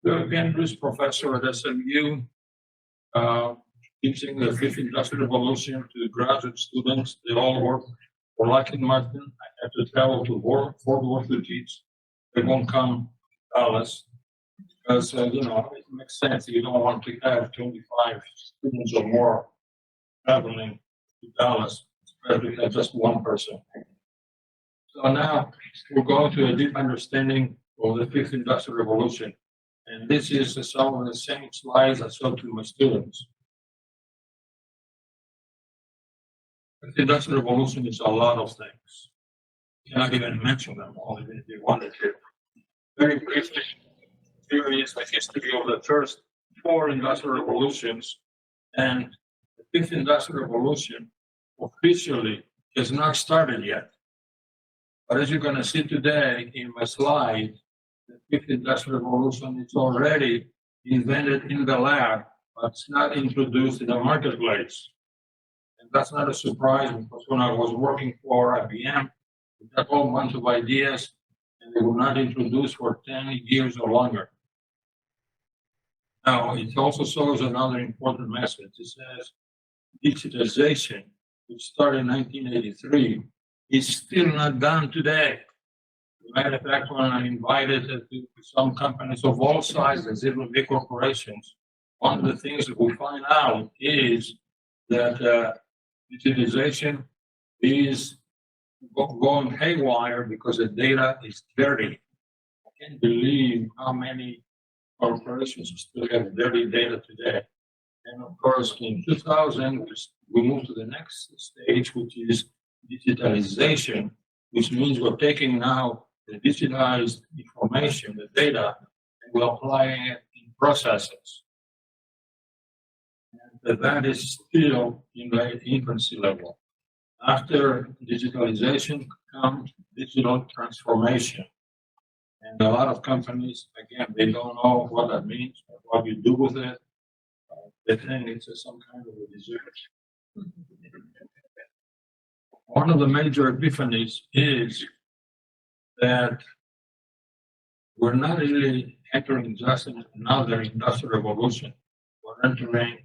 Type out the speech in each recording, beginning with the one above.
Phillip Andrews, professor at SMU, teaching the fifth industrial revolution to graduate students. They all work for Lockheed Martin. I have to travel to Fort Worth to teach. They won't come to Dallas because, it makes sense. You don't want to have 25 students or more traveling to Dallas. It's better to have just one person. So now we're going to a deep understanding of the fifth industrial revolution. And this is some of the same slides I showed to my students. The industrial revolution is a lot of things. You cannot even mention them all if you wanted to. Very briefly, here is the history of the first 4 industrial revolutions. And the fifth industrial revolution officially has not started yet. But as you're going to see today in my slide, the fifth industrial revolution is already invented in the lab, but it's not introduced in the marketplace. And that's not a surprise because when I was working for IBM, we got a whole bunch of ideas and they were not introduced for 10 years or longer. Now, it also shows another important message. It says digitization, which started in 1983, is still not done today. As a matter of fact, when I invited to some companies of all sizes, even big corporations, one of the things that we find out is that digitization is going haywire because the data is dirty. I can't believe how many corporations still have dirty data today. And of course, in 2000, we moved to the next stage, which is digitalization, which means we're taking now the digitized information, the data, and we're applying it in processes. And that is still in the infancy level. After digitalization comes digital transformation. And a lot of companies, again, they don't know what that means or what you do with it. They think it's some kind of a dessert. One of the major epiphanies is that we're not really entering just another industrial revolution. We're entering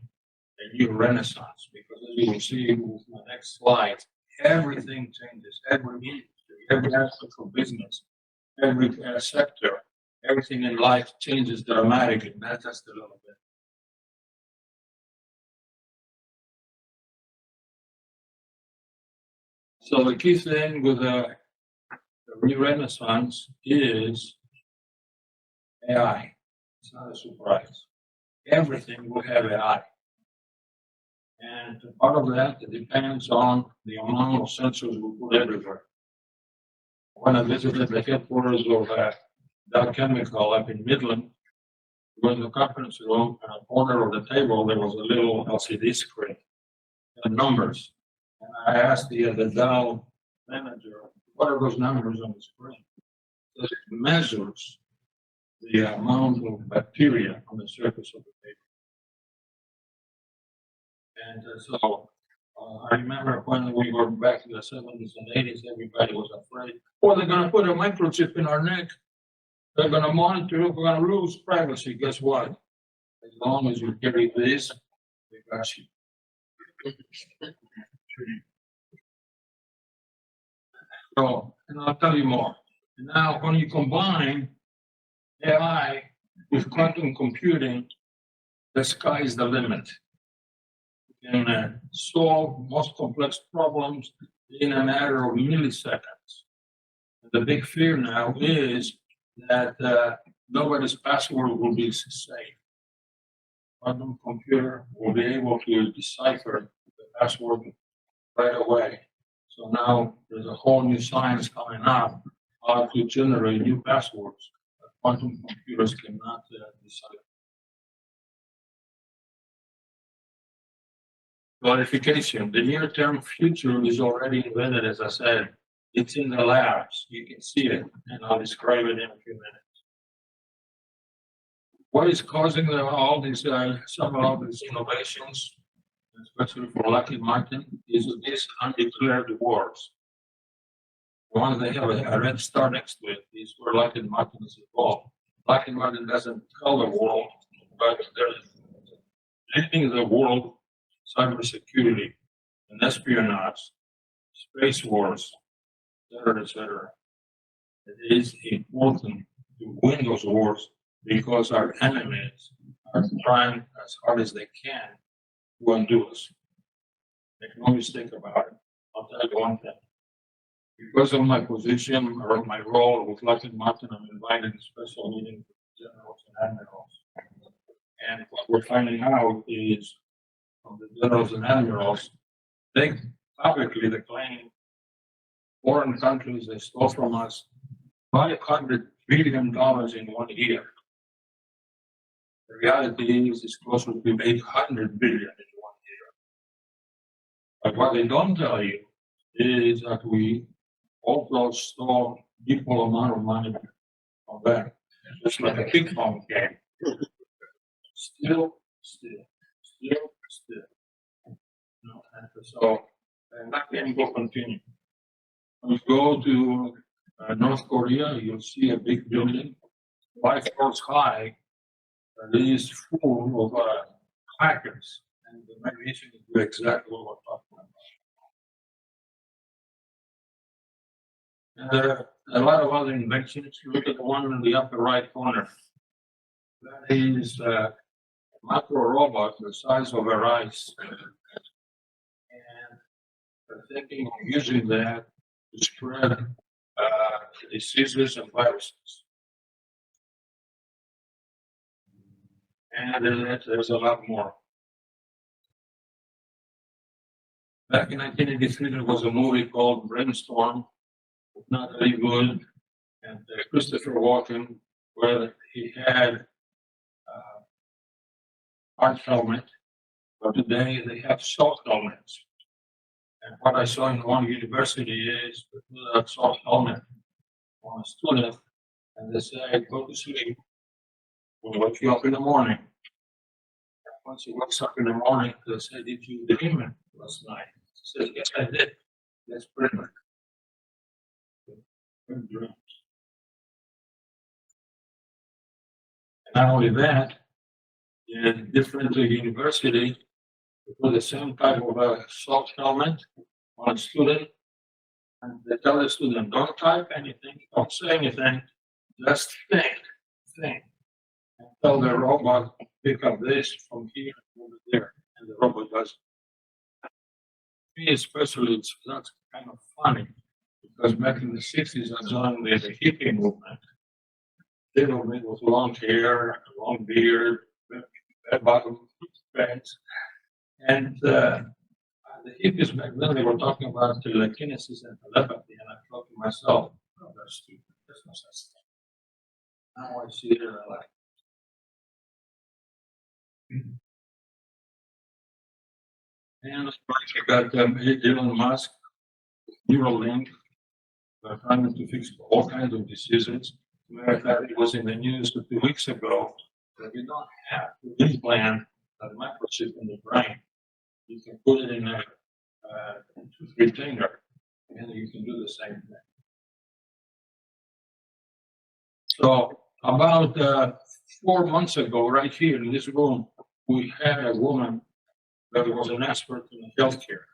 a new renaissance because, as you will see with the next slide, everything changes. Every industry, every aspect of business, every sector, everything in life changes dramatically, not just a little bit. So the key thing with the renaissance is AI. It's not a surprise. Everything will have AI. And part of that it depends on the amount of sensors we put everywhere. When I visited the headquarters of Dow Chemical up in Midland, we were in the conference room, and at the corner of the table there was a little LCD screen and numbers. And I asked the Dow manager, what are those numbers on the screen? It measures the amount of bacteria on the surface of the paper. And so I remember when we were back in the 70s and 80s, everybody was afraid, they're going to put a microchip in our neck. They're going to monitor it. We're going to lose privacy. Guess what? As long as you carry this, they got you. So, and I'll tell you more. Now, when you combine AI with quantum computing, the sky is the limit. You can solve most complex problems in a matter of milliseconds. The big fear now is that nobody's password will be safe. Quantum computer will be able to decipher the password right away. So now there's a whole new science coming up how to generate new passwords that quantum computers cannot decipher. Verification. The near-term future is already invented, as I said. It's in the labs. You can see it, and I'll describe it in a few minutes. What is causing all these, some of all these innovations, especially for Lockheed Martin, is these undeclared wars. The one they have a red star next to it is where Lockheed Martin is involved. Lockheed Martin doesn't tell the world, but they're leading the world cybersecurity and espionage, space wars, etc., etc. It is important to win those wars because our enemies are trying as hard as they can to undo us. Make no mistake about it. I'll tell you one thing. Because of my position or my role with Lockheed Martin, I'm invited to special meetings with generals and admirals. And what we're finding out is from the generals and admirals, they publicly claim foreign countries they stole from us $500 billion in 1 year. The reality is it's closer to 800 billion in 1 year. But what they don't tell you is that we also stole equal amount of money from them. Just like a ping pong game. Still. No, and so that game will continue. When you go to North Korea, you'll see a big building, 5 floors high, that is full of hackers. And the imagination is exactly what we're talking about. And there are a lot of other inventions. Look at the one in the upper right corner. That is a macro robot the size of a rice. And they're thinking of using that to spread diseases and viruses. And there's a lot more. Back in 1983, there was a movie called Brainstorm, not very good, and Christopher Walken, where he had hard helmet, but today they have soft helmets. And what I saw in one university is that soft helmet on a student, and they say, go to sleep. We'll wake you up in the morning. And once he wakes up in the morning, they say, did you dream it last night? He says, yes, I did. That's pretty much. Good dreams. And not only that, in different university, they put the same type of a soft helmet on a student, and they tell the student, don't type anything, don't say anything, just think. And tell the robot, pick up this from here and over there, and the robot does it. Me especially, that's kind of funny, because back in the 60s, I joined the hippie movement. Little men with long hair, long beard, red bottom pants. And the hippies back then, they were talking about telekinesis and telepathy, and I thought to myself, oh, that's stupid. There's no such thing. Now I see it and I like it. And I got Elon Musk, Neuralink, they're trying to fix all kinds of diseases. As a matter of fact, it was in the news 2 weeks ago that you don't have to implant a microchip in the brain. You can put it in a tooth retainer, and you can do the same thing. So about 4 months ago, right here in this room, we had a woman that was an expert in healthcare.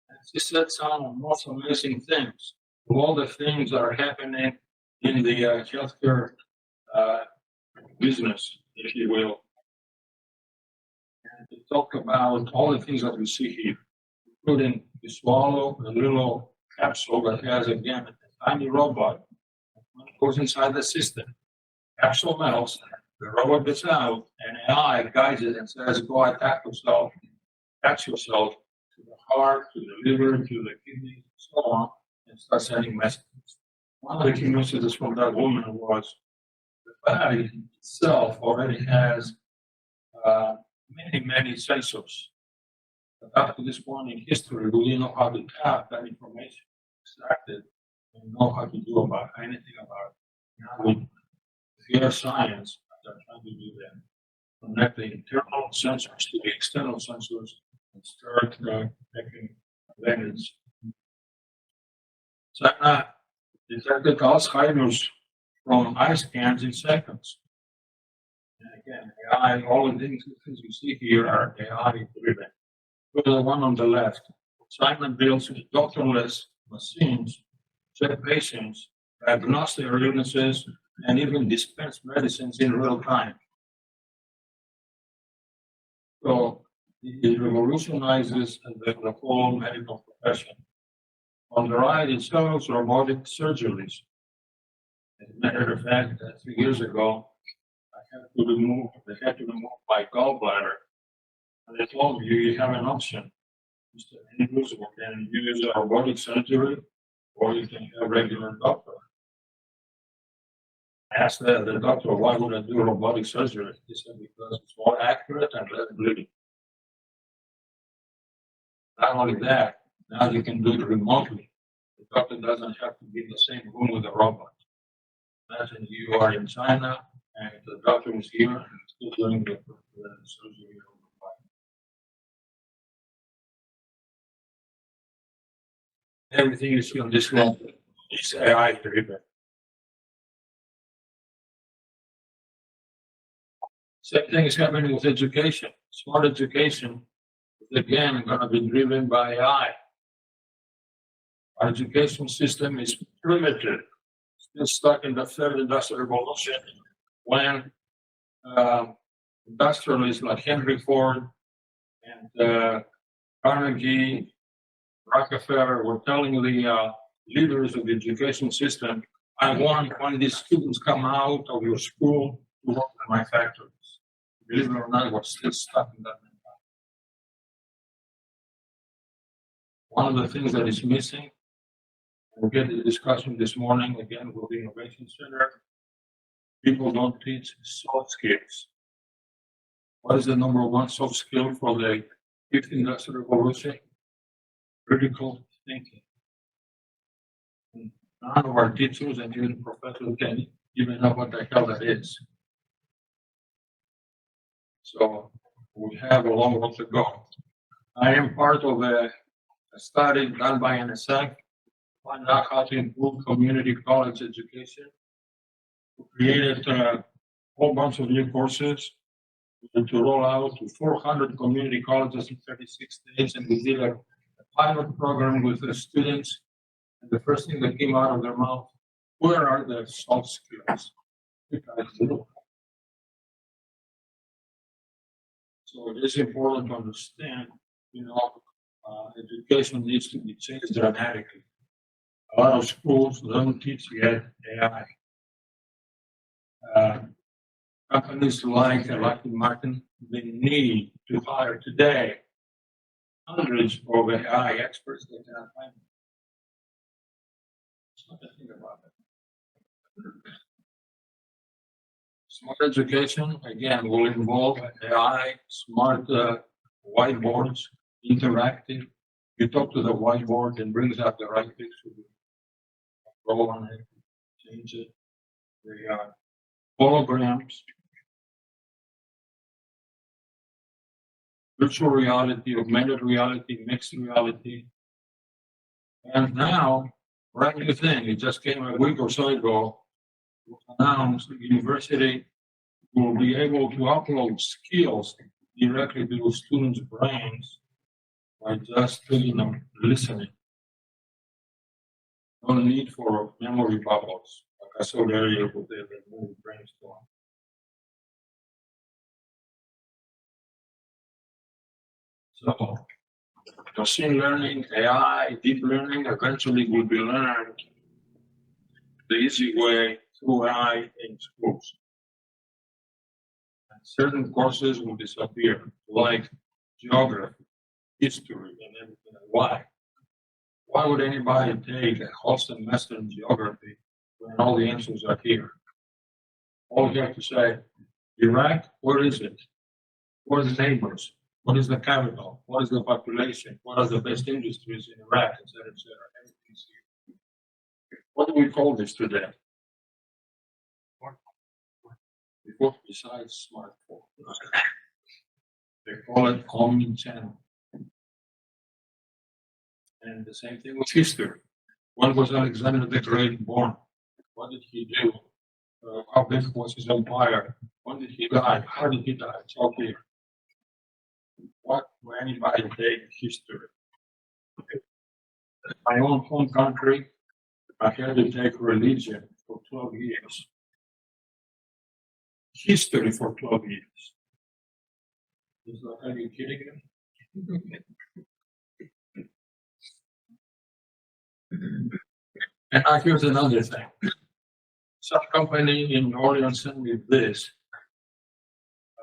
And she said some of the most amazing things. Of all the things that are happening in the healthcare business, if you will. And to talk about all the things that we see here, including you swallow a little capsule that has, again, a tiny robot that goes inside the system. Capsule melts, the robot gets out, and AI guides it and says, go attack yourself, attach yourself to the heart, to the liver, to the kidneys, and so on, and start sending messages. One of the key messages from that woman was the body itself already has many sensors. But up to this point in history, we didn't know how to tap that information, extract it, and know how to do about anything about it. Now with pure science, they're trying to do that. Connect the internal sensors to the external sensors and start taking advantage. China detected Alzheimer's from eye scans in seconds. And again, AI, all the things you see here are AI driven. Look at the one on the left. China builds doctorless machines, check patients, diagnose their illnesses, and even dispense medicines in real time. So it revolutionizes the whole medical profession. On the right, it shows robotic surgeries. As a matter of fact, 3 years ago, they had to remove my gallbladder. And they told me you have an option. Mr. Andrews can use a robotic surgery, or you can have regular doctor. I asked the doctor, why would I do robotic surgery? He said, because it's more accurate and less bleeding. Not only that, now you can do it remotely. The doctor doesn't have to be in the same room with the robot. Imagine you are in China and the doctor is here and still doing the surgery. Everything you see on this one is AI driven. Same thing is happening with education. Smart education is again going to be driven by AI. Our education system is primitive, still stuck in the third industrial revolution when industrialists like Henry Ford and Carnegie, Rockefeller were telling the leaders of the education system, I want when these students come out of your school to work in my factories. Believe it or not, we're still stuck in that mentality. One of the things that is missing, we'll get the discussion this morning again with the Innovation Center, people don't teach soft skills. What is the number one soft skill for the fifth industrial revolution? Critical thinking. None of our teachers and even professors can even know what the hell that is. So we have a long way to go. I am part of a study done by an Exec to find out how to improve community college education. We created a whole bunch of new courses to roll out to 400 community colleges in 36 states, and we did a pilot program with the students. And the first thing that came out of their mouth, where are the soft skills? So it is important to understand, education needs to be changed dramatically. A lot of schools don't teach yet AI. Companies like Lockheed Martin, they need to hire today hundreds of AI experts they cannot find. Something to think about it. Smart education, again, will involve AI, smart whiteboards, interactive. You talk to the whiteboard and brings out the right picture. Roll on it, change it. They are holograms, virtual reality, augmented reality, mixed reality. And now, brand new thing, it just came a week or so ago, announced the university will be able to upload skills directly to the students' brains by just listening. No need for memory bubbles, like I saw earlier with the movie Brainstorm. So, machine learning, AI, deep learning eventually will be learned the easy way through AI in schools. And certain courses will disappear, like geography, history, and everything. Why? Why would anybody take a whole semester in geography when all the answers are here? All you have to say, Iraq, where is it? What are the neighbors? What is the capital? What is the population? What are the best industries in Iraq, et cetera, et cetera? Everything's here. What do we call this today? Besides smartphone. They call it omni-channel. And the same thing with history. When was Alexander the Great born? What did he do? how big was his empire? When did he die? How did he die? It's all clear. What will anybody take history? My own home country, I had to take religion for 12 years. History for 12 years. Is that, are you kidding me? And here's another thing. Some company in New Orleans sent me this.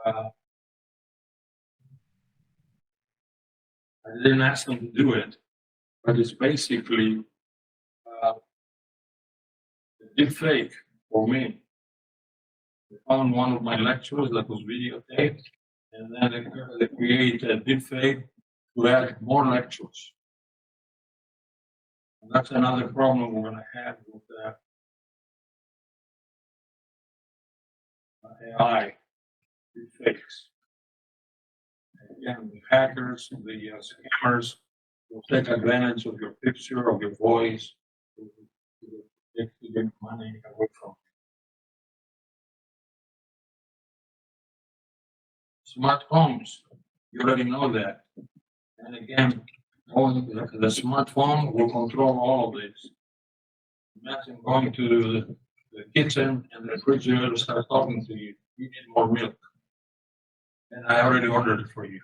I didn't ask them to do it, but it's basically a deep fake for me. They found one of my lectures that was videotaped, and then they create a deep fake to add more lectures. And that's another problem we're going to have with AI deep fakes. Again, the hackers, the scammers will take advantage of your picture, of your voice, to get money away from you. Smart homes, you already know that. And again, the smartphone will control all of this. Imagine going to the kitchen and the refrigerator starts talking to you. You need more milk. And I already ordered it for you.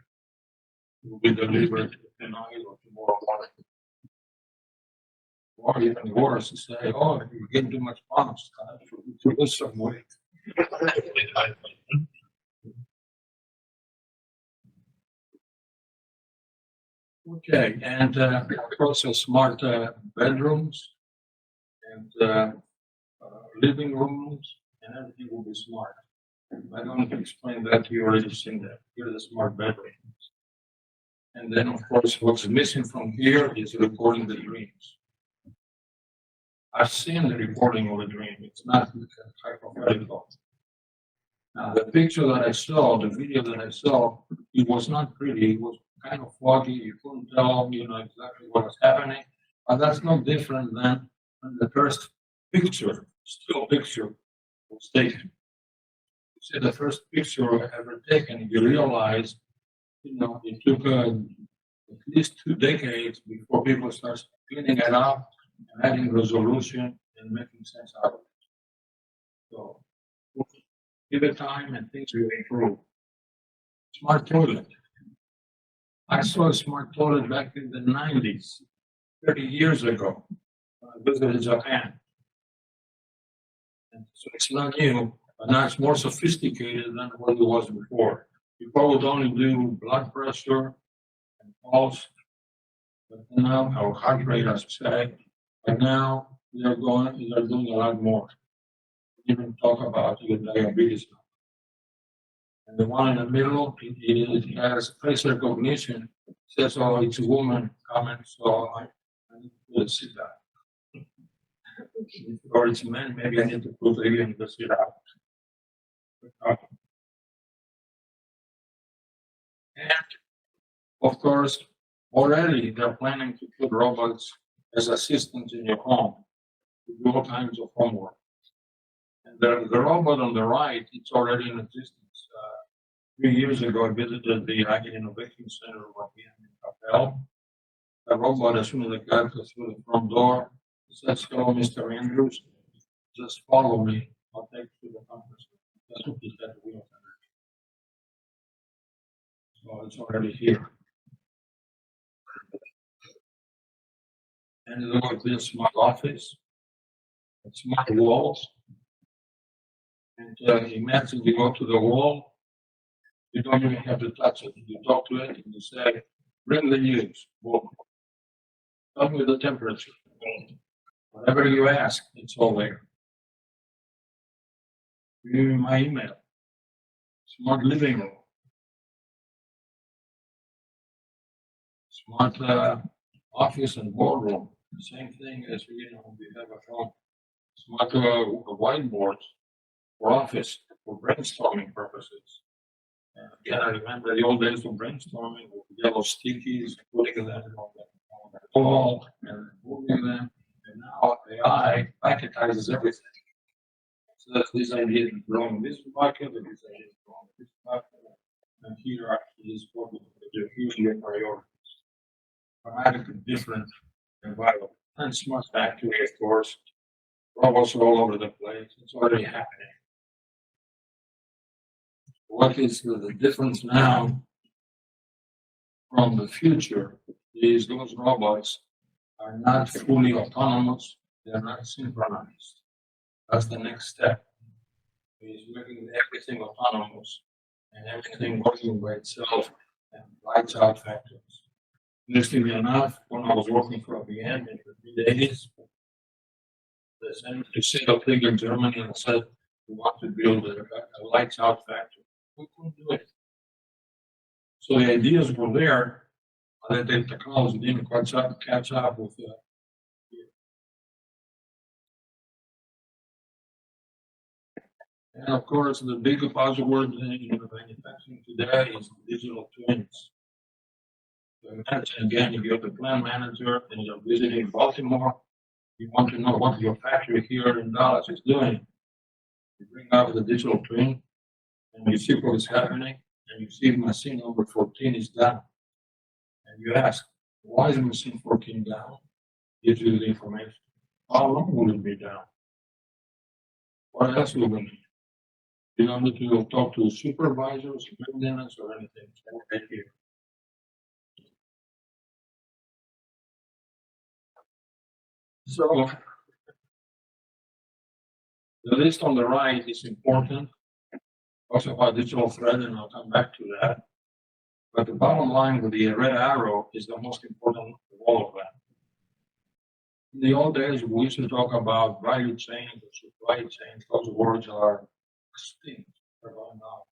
It will be delivered tonight or tomorrow morning. Or even worse, to say, oh, you're getting too much promise. To lose some weight. Okay, and also smart bedrooms and living rooms, and everything will be smart. I don't have to explain that, you already seen that. Here are the smart bedrooms. And then, of course, what's missing from here is recording the dreams. I've seen the recording of a dream. It's not hypothetical. Now, the picture that I saw, the video that I saw, it was not pretty. It was kind of foggy. You couldn't tell, exactly what was happening. But that's no different than when the first picture, still picture, was taken. You see, the first picture ever taken, you realize, it took at least 2 decades before people start cleaning it up and adding resolution and making sense out of it. So, give it time and things will improve. Smart toilet. I saw a smart toilet back in the 90s, 30 years ago. I visited Japan. And so it's not new, but now it's more sophisticated than what it was before. Before would only do blood pressure and pulse, but now our heart rate, I should say. But now we are doing a lot more. We even talk about even diabetes now. And the one in the middle, it has face recognition. It says, oh, it's a woman coming, so I need to sit down. Or it's a man, maybe I need to put again to sit out. And of course, already they're planning to put robots as assistants in your home to do all kinds of homework. And the robot on the right, it's already in existence. 3 years ago, I visited the IT Innovation Center in Capel. The robot, as soon as I got through the front door, says, hello, Mr. Andrews, just follow me. I'll take you to the conference. That's what he said. So it's already here. And look at this smart office, smart walls. And imagine you go to the wall, you don't even have to touch it. You talk to it and you say, bring the news. Boom. Tell me the temperature. Whatever you ask, it's all there. Give me my email. Smart living room. Smart office and boardroom. Same thing as we have at home. Smart whiteboards for office, for brainstorming purposes. Again, I remember the old days of brainstorming with yellow stickies, putting them on the wall and moving them. And now AI packetizes everything. says this idea is wrong in this market, or this idea is wrong in this market. And here actually is what the future priorities. Dramatically different environment. And smart factory, of course, robots all over the place. It's already happening. What is the difference now from the future is those robots are not fully autonomous, they're not synchronized. That's the next step. Is making everything autonomous and everything working by itself and lights out factories. Interestingly enough, when I was working for IBM in the mid-80s, they sent me to set up in Germany and said, we want to build a lights out factory. We couldn't do it. So the ideas were there, but the technology didn't catch up with And of course, the big buzzword in manufacturing today is digital twins. So imagine again, if you're the plant manager and you're visiting Baltimore, you want to know what your factory here in Dallas is doing. You bring up the digital twin and you see what is happening, and you see machine number 14 is down. And you ask, why is machine 14 down? Gives you the information. How long will it be down? What else will we need? You don't need to talk to supervisors, maintenance, or anything. It's all right here. So the list on the right is important. Also about digital thread, and I'll come back to that. But the bottom line with the red arrow is the most important of all of that. In the old days, we used to talk about value chains or supply chains. Those words are extinct. They're going out.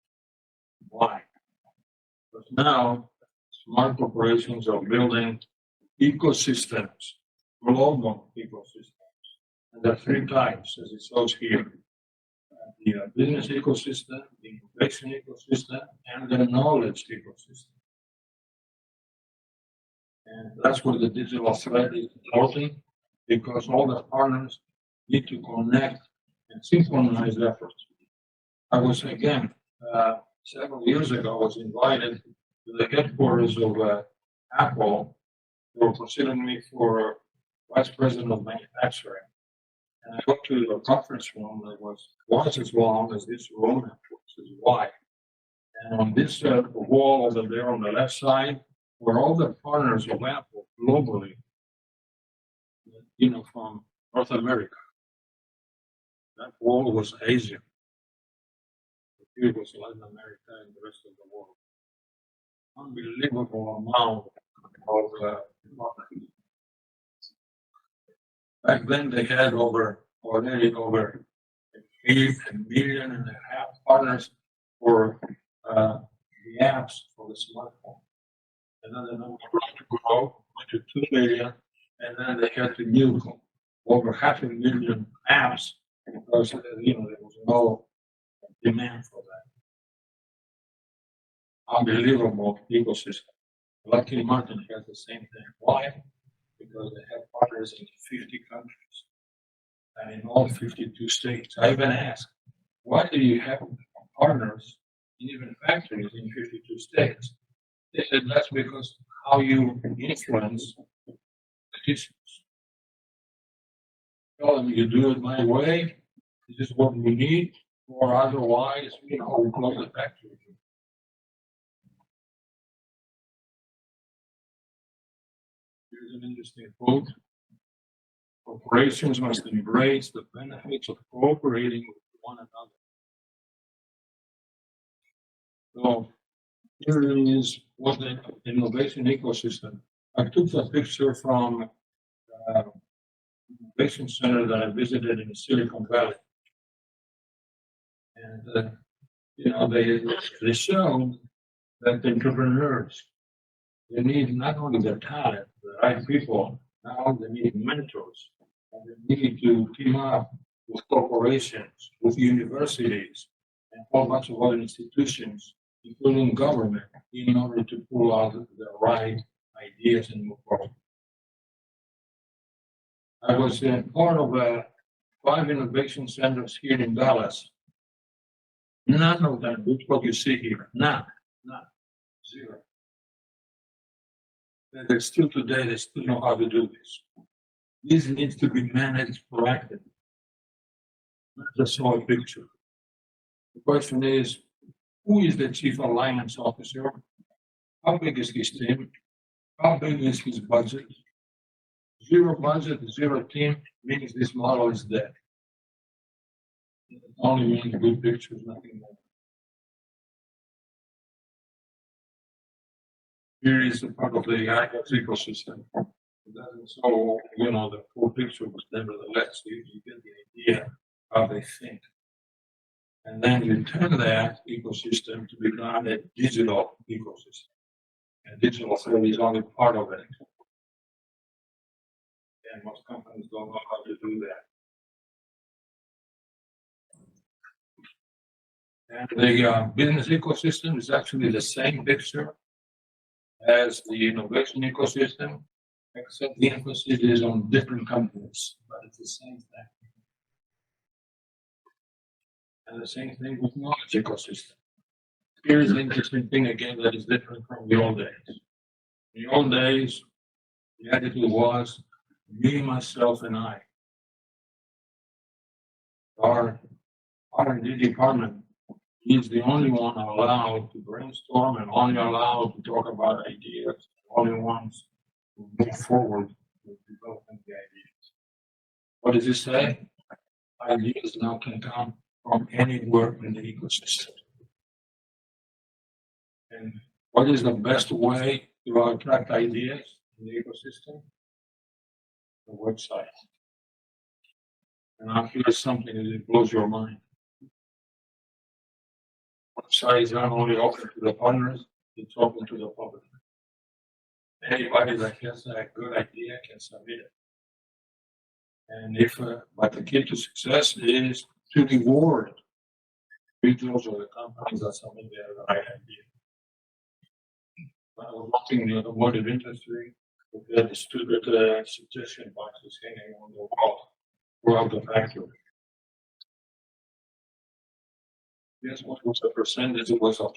Why? Because now, smart corporations are building ecosystems, global ecosystems. And there are three types, as it shows here. The business ecosystem, the innovation ecosystem, and the knowledge ecosystem. And that's where the digital thread is important, because all the partners need to connect and synchronize efforts. I was, again, several years ago, I was invited to the headquarters of Apple. They were considering me for vice president of manufacturing. And I went to a conference room that was twice as long as this room and twice as wide. And on this wall over there on the left side were all the partners of Apple globally, from North America. That wall was Asia. Here was Latin America and the rest of the world. Unbelievable amount of back then they had already over 1.5 million partners for the apps for the smartphone. And then the number to grow to 2 million, and then they had to nuke over 500,000 apps because there was no demand for that. Unbelievable ecosystem. Lockheed Martin has the same thing. Why? Because they have partners in 50 countries and in all 52 states. I even asked, why do you have partners and even factories in 52 states? They said that's because how you influence petitions. Tell them you do it my way, this is what we need, or otherwise, we close the factory. Here's an interesting quote. Corporations must embrace the benefits of cooperating with one another. So here is what the innovation ecosystem. I took a picture from innovation center that I visited in Silicon Valley. And they showed that the entrepreneurs, they need not only the talent, the right people, now they need mentors. And they need to team up with corporations, with universities, and a whole bunch of other institutions, including government, in order to pull out the right ideas and move forward. I was part of 5 innovation centers here in Dallas. None of them, which what you see here, none, zero. And they still today, they still know how to do this. This needs to be managed proactively, not just all picture. The question is, who is the chief alliance officer? How big is his team? How big is his budget? Zero budget, zero team means this model is dead. It only means good pictures, nothing more. Here is a part of the ecosystem. It doesn't show, the full picture, but nevertheless, you get the idea how they think. And then you turn that ecosystem to become a digital ecosystem. And digital is only part of it. And most companies don't know how to do that. And the business ecosystem is actually the same picture as the innovation ecosystem, except the emphasis is on different companies, but it's the same thing. And the same thing with knowledge ecosystem. Here's the interesting thing again that is different from the old days. In the old days, the attitude was me, myself, and I. Our R&D department is the only one allowed to brainstorm and only allowed to talk about ideas, only ones to move forward with developing the ideas. What does it say? Ideas now can come from anywhere in the ecosystem. And what is the best way to attract ideas in the ecosystem? The website. And now here's something that blows your mind. Website is not only open to the partners, it's open to the public. Anybody that has a good idea can submit it. And but the key to success is to reward individuals or the companies that submit their right idea. When I was working in the automotive industry, we had distributed suggestion boxes hanging on the wall throughout the factory. Guess what was the percentage? It was of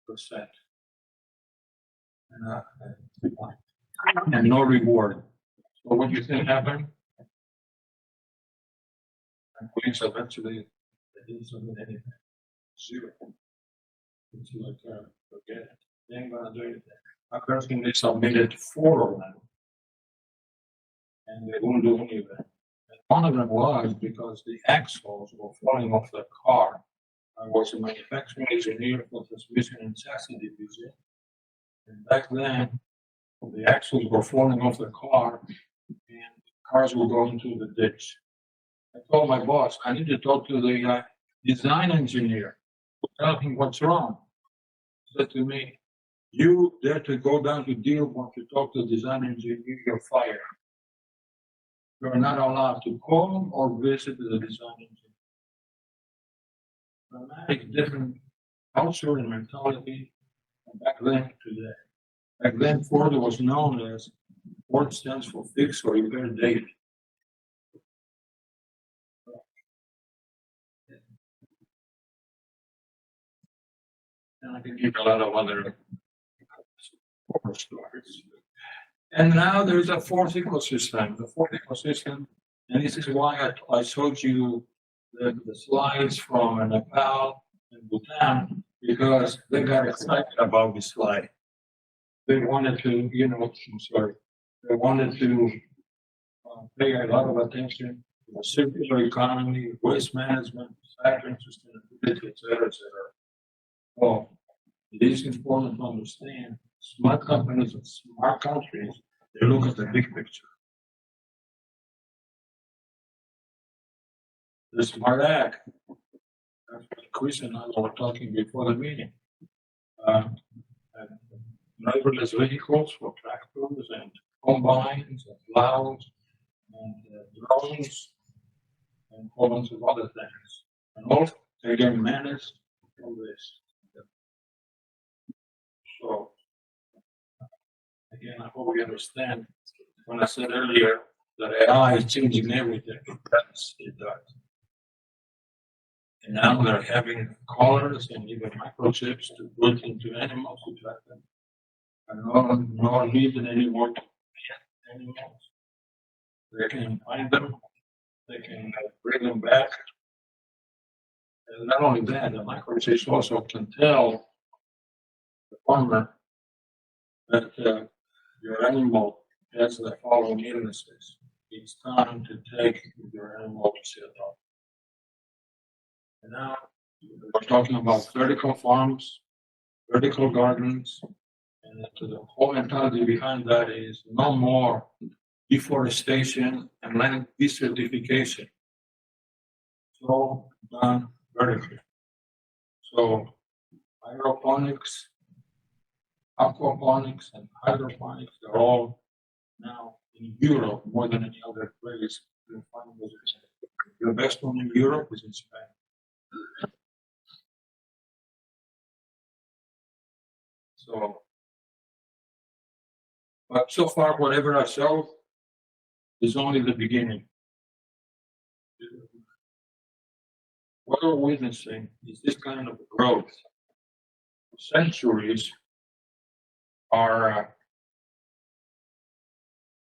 4%. And no reward. So what do you think happened? And police eventually they didn't submit anything. Zero. It's like forget it. They ain't gonna do anything. I personally submitted 4 of them. And they wouldn't do any of them. And one of them was because the axles were falling off the car. I was a manufacturing engineer for transmission and chassis division. And back then, the axles were falling off the car and cars were going into the ditch. I told my boss, I need to talk to the design engineer. Tell him what's wrong. He said to me, you dare to go down to Dearborn to talk to the design engineer, you're fired. You're not allowed to call or visit the design engineer. Dramatic different culture and mentality from back then to today. Back then, Ford was known as Ford stands for fix or repair daily. And I can give a lot of other horror stories. And now there's a fourth ecosystem. The fourth ecosystem, and this is why I showed you the slides from Nepal and Bhutan, because they got excited about this slide. They wanted to, they wanted to pay a lot of attention to the circular economy, waste management, factoring sustainability, et cetera, et cetera. Well, it is important to understand smart companies and smart countries, they look at the big picture. The smart ag. That's what Chris and I were talking before the meeting. Driverless vehicles for tractors and combines and plows and drones and a whole bunch of other things. And all they get managed from this. So, again, I hope we understand when I said earlier, that AI is changing everything. It does. And now they're having collars and even microchips to put into animals to track them. And no need anymore to pet animals. They can find them, they can bring them back. And not only that, the microchips also can tell the farmer that your animal has the following illnesses. It's time to take your animal to see a doctor. And now we're talking about vertical farms, vertical gardens, and the whole mentality behind that is no more deforestation and land desertification. It's all done vertically. So hydroponics, aquaponics, and hydroponics, they're all now in Europe more than any other place. You can find those. The best one in Europe is in Spain. So, but so far, whatever I show is only the beginning. What we're witnessing is this kind of growth. Centuries our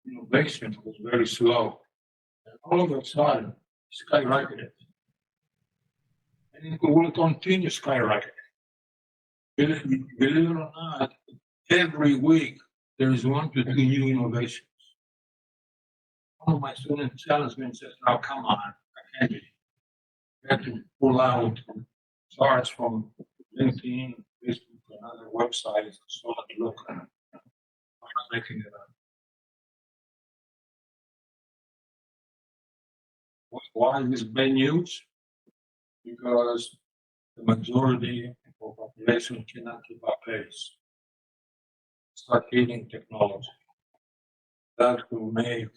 innovation was very slow. And all of a sudden, skyrocketed. And it will continue skyrocketing. Believe it or not, every week there is 1 to 2 new innovations. One of my students challenged me and says, "Now come on, I can't do it. You have to pull out charts from LinkedIn, Facebook, and other websites so that you look at it. I'm not making it up." Why is this bad news? Because the majority of the population cannot keep up pace. Start hating technology. That will make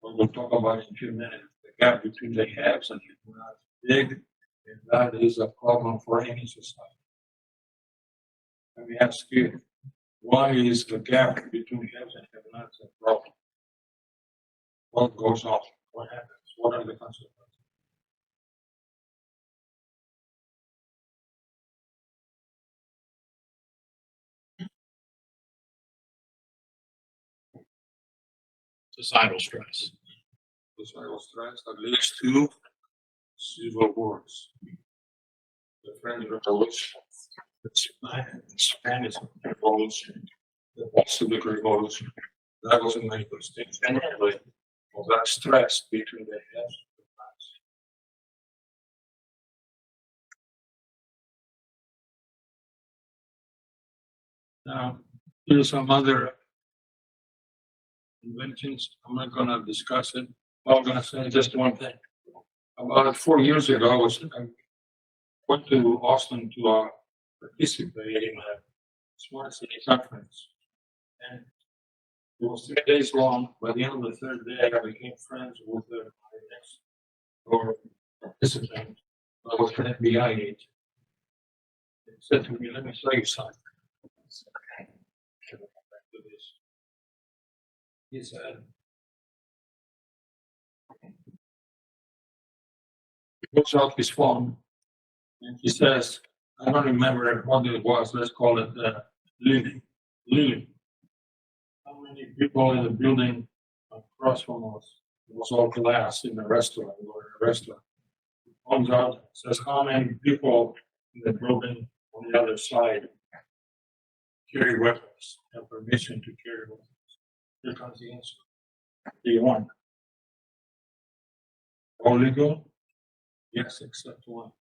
what we'll talk about in a few minutes, the gap between the haves and the have big, and that is a problem for any society. Let me ask you, why is the gap between haves and have-nots a problem? What goes on? What happens? What are the consequences? Societal stress. Societal stress that leads to civil wars. The French Revolution, the Spanish Revolution, the Bolshevik Revolution. That was a manifestation anyway of that stress between the haves and the nots. Now, here's some other inventions. I'm not going to discuss it. I'm going to say just one thing. About 4 years ago, I went to Austin to participate in a smart city conference. And it was 3 days long. By the end of the third day, I became friends with the next door participant. I was an FBI agent. He said to me, "Let me show you something." He said, he pulls out his phone and he says, I don't remember what it was, let's call it Lily. Lily. How many people in the building across from us? It was all glass in the restaurant. We were in a restaurant. He comes out, says, how many people in the building on the other side carry weapons, have permission to carry weapons? Here comes the answer. D1. All legal? Yes, except one.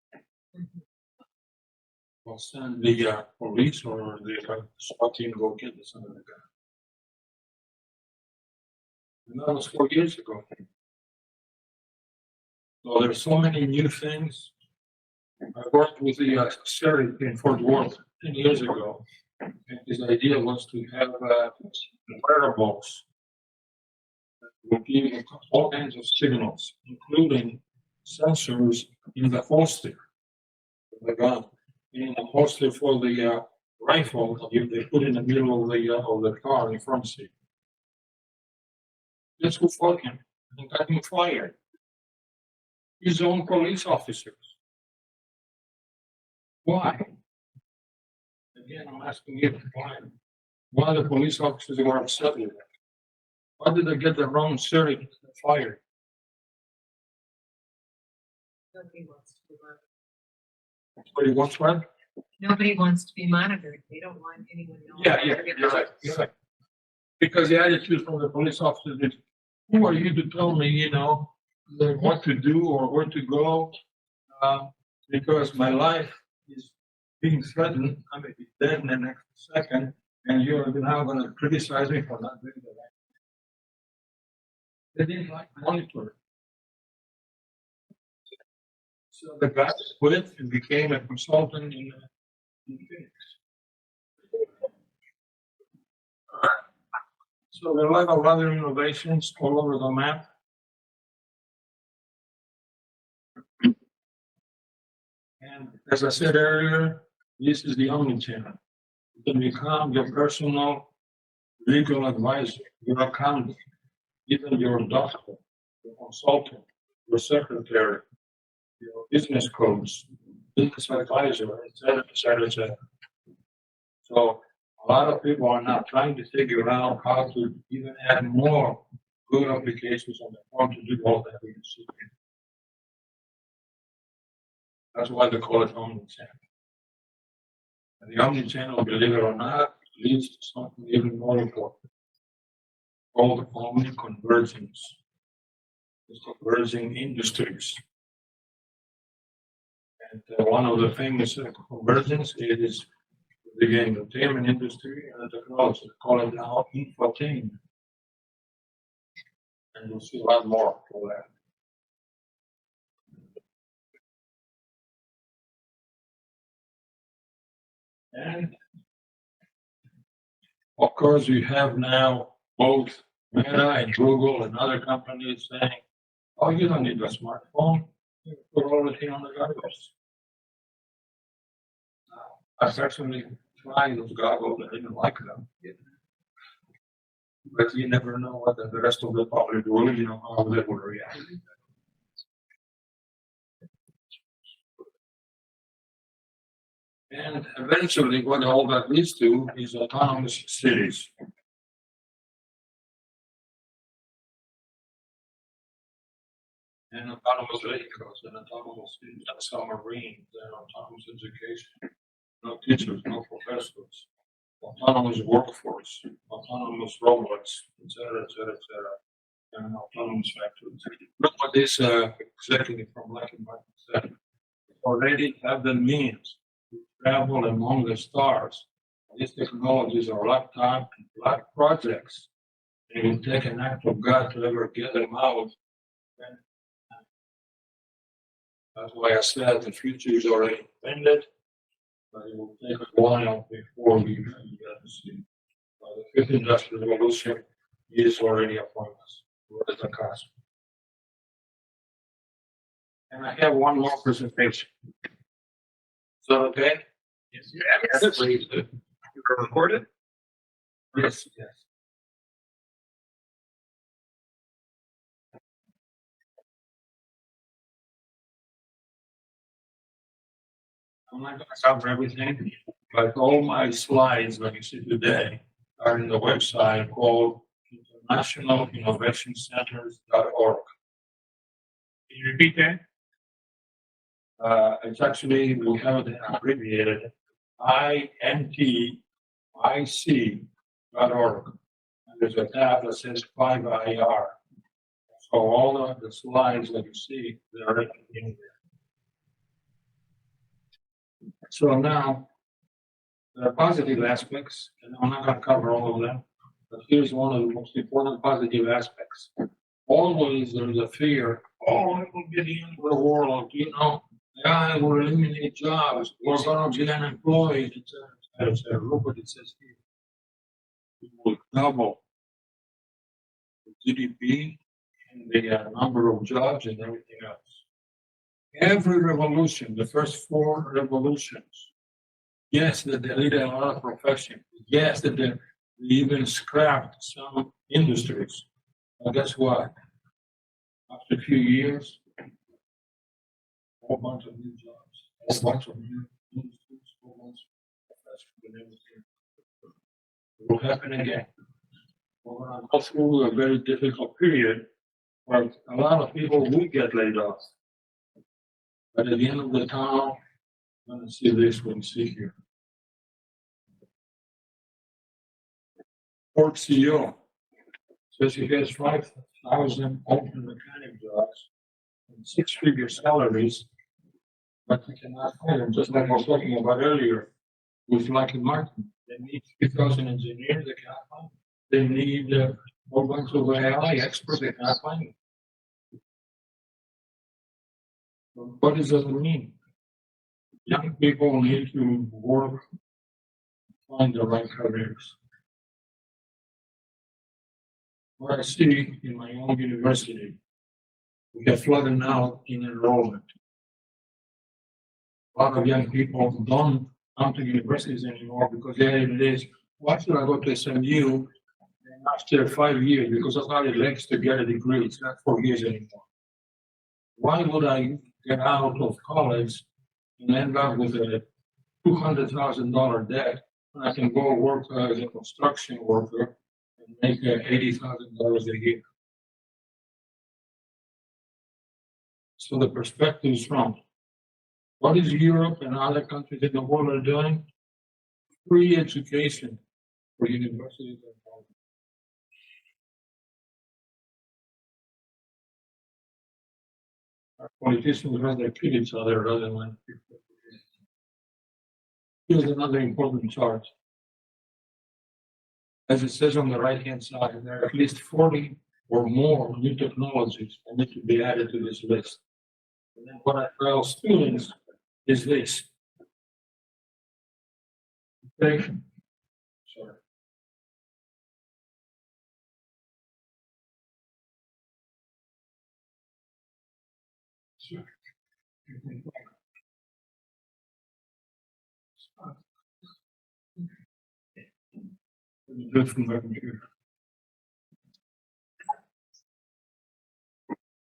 We'll send the police or the SWAT team to go get this under the gun. And that was 4 years ago. So there's so many new things. I worked with the sheriff in Fort Worth 10 years ago. And his idea was to have wearables that will give you all kinds of signals, including sensors in the holster of the gun, in the holster for the rifle that they put in the middle of the car in the front seat. Guess who fought him? and got him fired. His own police officers. Why? Again, I'm asking you why the police officers were upset with that. Why did they get the wrong sheriff fired? Nobody wants to be monitored. Nobody wants one? Nobody wants to be monitored. They don't want anyone knowing. Yeah, you're right. You're right. Because the attitude from the police officers is, who are you to tell me, what to do or where to go? Because my life is being threatened. I may be dead in the next second, and you're now going to criticize me for not doing the right thing. They didn't like monitoring. So the guy quit and became a consultant in Phoenix. So there are a lot of other innovations all over the map. And as I said earlier, this is the omnichannel. You can become your personal legal advisor, your accountant, even your doctor, your consultant, your secretary, your business coach, business advisor, etc., etc., etc. So a lot of people are now trying to figure out how to even add more good applications on the phone to do all that we see. That's why they call it omnichannel. And the omnichannel, believe it or not, leads to something even more important, called omniconvergence. It's converging industries. And one of the famous convergence is the entertainment industry and the technology. They call it now infotainment. And you'll see a lot more for that. And of course, you have now both Meta and Google and other companies saying, oh, you don't need a smartphone. You put everything on the goggles. I personally tried those goggles. I didn't like them. But you never know what the rest of the public will, how they will react. And eventually, what all that leads to is autonomous cities. And autonomous vehicles, and autonomous cities, and submarines, and autonomous education. No teachers, no professors. Autonomous workforce, autonomous robots, etc., etc., etc., and autonomous factories. Look what this executive from Lucky Martin said. Already have the means to travel among the stars. These technologies are lifetime life projects. It will take an act of God to ever get them out. That's why I said the future is already invented, but it will take a while before we get to see. The fifth industrial revolution is already upon us. We're at the cusp. And I have one more presentation. Is that okay? Yes, please. You can record it. Yes, yes. I'm not going to cover everything, but all my slides that you see today are in the website called internationalinnovationcenters.org. Can you repeat that? It's actually, we have it abbreviated, intic.org. And there's a tab that says 5IR. So all of the slides that you see, they are in there. So now, the positive aspects, and I'm not going to cover all of them, but here's one of the most important positive aspects. Always there's a fear, oh, it will be the end of the world, AI will eliminate jobs, we're going to be unemployed, etc. Look what it says here. It will double the GDP and the number of jobs and everything else. Every revolution, the first 4 revolutions, yes, that they deleted a lot of professions. Yes, that they even scrapped some industries. But guess what? a few years, a whole bunch of new jobs, a whole bunch of new schools, a whole bunch of professors and everything. It will happen again. We're gonna go through a very difficult period where a lot of people will get laid off. But at the end of the tunnel, I'm gonna see this what we see here. Ford CEO says he has 5,000 open mechanic jobs and six-figure salaries, but he cannot find them, just like I was talking about earlier with Lockheed Martin. They need 3,000 engineers, they cannot find them. They need a whole bunch of AI experts, they cannot find them. So what does that mean? Young people need to work, find the right careers. What I see in my own university, we have flooded out in enrollment. A lot of young people don't come to universities anymore because it is, why should I go to SMU after 5 years? Because that's how it takes to get a degree. It's not 4 years anymore. Why would I get out of college and end up with a $200,000 debt when I can go work as a construction worker and make $80,000 a year? So the perspective is wrong. What is Europe and other countries in the world are doing? Free education for universities and colleges. Our politicians rather kill each other rather than people. Here's another important chart. As it says on the right-hand side, there are at least 40 or more new technologies that need to be added to this list. And then what I tell students is this. Okay. Sorry. Sure. Just from my computer.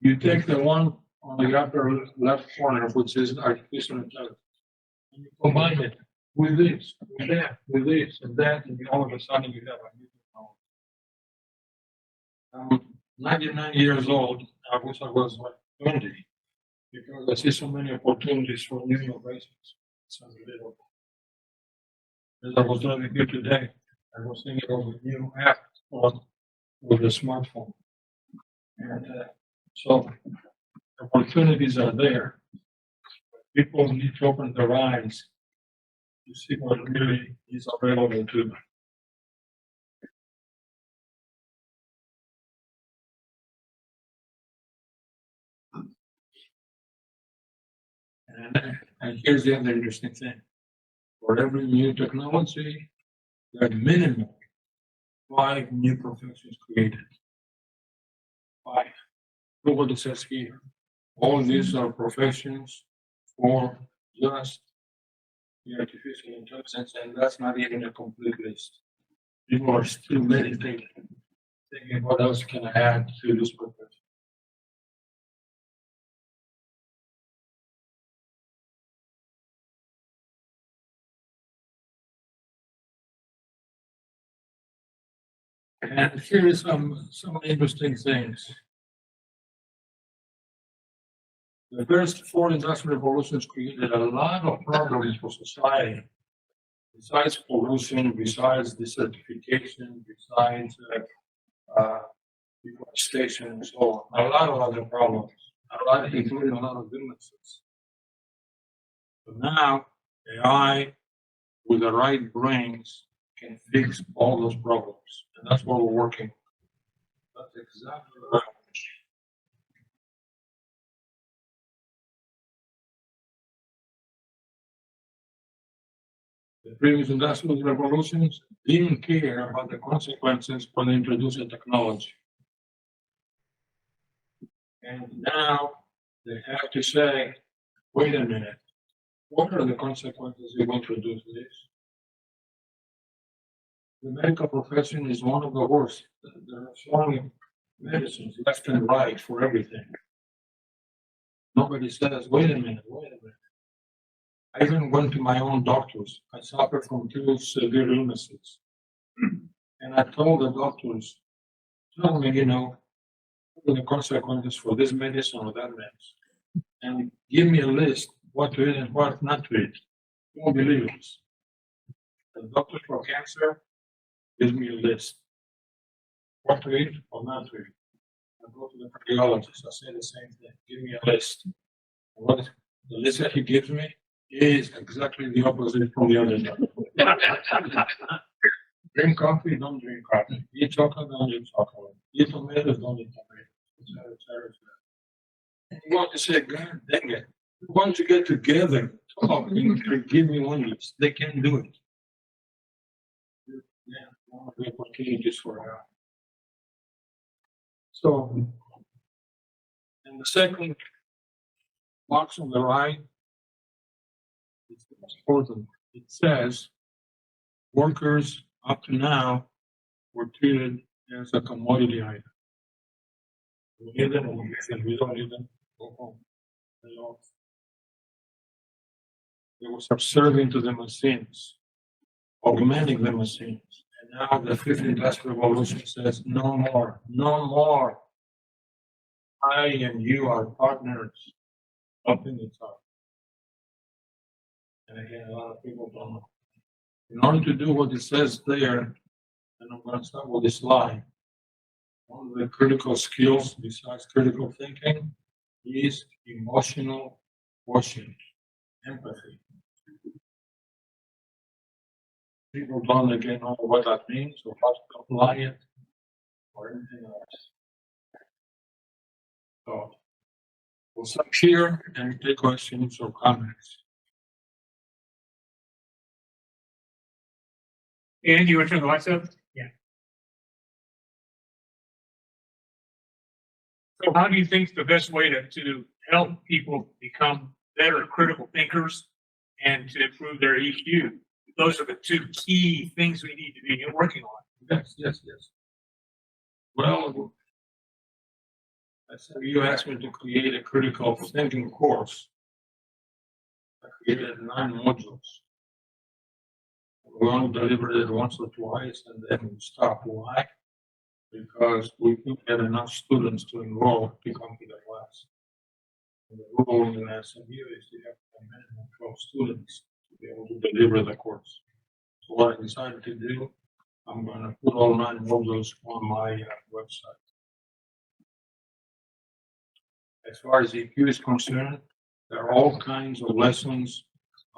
You take the one on the upper left corner, which is artificial intelligence, and you combine it with this, with that, with this, and that, and all of a sudden you have a new technology. I'm 99 years old. I wish I was like 20, because I see so many opportunities for new innovations. It's unbelievable. As I was driving here today, I was thinking of a new app with a smartphone. And so opportunities are there. People need to open their eyes to see what really is available to them. And here's the other interesting thing. For every new technology, there are minimum 5 new professions created. 5. Look what it says here. All these are professions for just the artificial intelligence, and that's not even a complete list. People are still meditating, thinking what else can I add to this profession. And here is some interesting things. The first 4 industrial revolutions created a lot of problems for society. Besides pollution, besides desertification, besides deforestation and so on, a lot of other problems, including a lot of illnesses. So now, AI with the right brains can fix all those problems, and that's what we're working. That's exactly right. The previous industrial revolutions didn't care about the consequences when they introduced the technology. And now they have to say, wait a minute, what are the consequences if we introduce this? The medical profession is one of the worst. There are so many medicines left and right for everything. Nobody says, wait a minute. I even went to my own doctors. I suffer from 2 severe illnesses. And I told the doctors, tell me, what are the consequences for this medicine or that medicine. And give me a list, what to eat and what not to eat. You won't believe it. The doctor for cancer gives me a list. What to eat or not to eat. I go to the cardiologist, I say the same thing. Give me a list. And what the list that he gives me is exactly the opposite from the other doctor. Drink coffee, don't drink coffee. Eat chocolate, don't eat chocolate. Eat tomatoes, don't eat tomatoes. Etc., etc., etc. And you want to say, God dang it. We want to get together, talk, and give me one list. They can't do it. Yeah, one of the opportunities for her. So, and the second box on the right, it's important. It says workers up to now were treated as a commodity item. We need them, we don't need them, go home. They were subservient to the machines, augmenting the machines. And now the fifth industrial revolution says no more, no more. I and you are partners, helping each other. And again, a lot of people don't know. In order to do what it says there, and I'm going to start with this slide, one of the critical skills besides critical thinking is emotional quotient, empathy. People don't again know what that means or how to apply it or anything else. So we'll stop here and take questions or comments. And you want to turn the lights up? Yeah. So how do you think the best way to help people become better critical thinkers and to improve their EQ? Those are the 2 key things we need to be working on. Yes. Well, I said you asked me to create a critical thinking course. I created 9 modules. We only delivered it once or twice and then we stopped. Why? Because we couldn't get enough students to enroll to come to the class. And the rule in the SMU is you have a minimum of 12 students to be able to deliver the course. So what I decided to do, I'm going to put all 9 modules on my website. As far as EQ is concerned, there are all kinds of lessons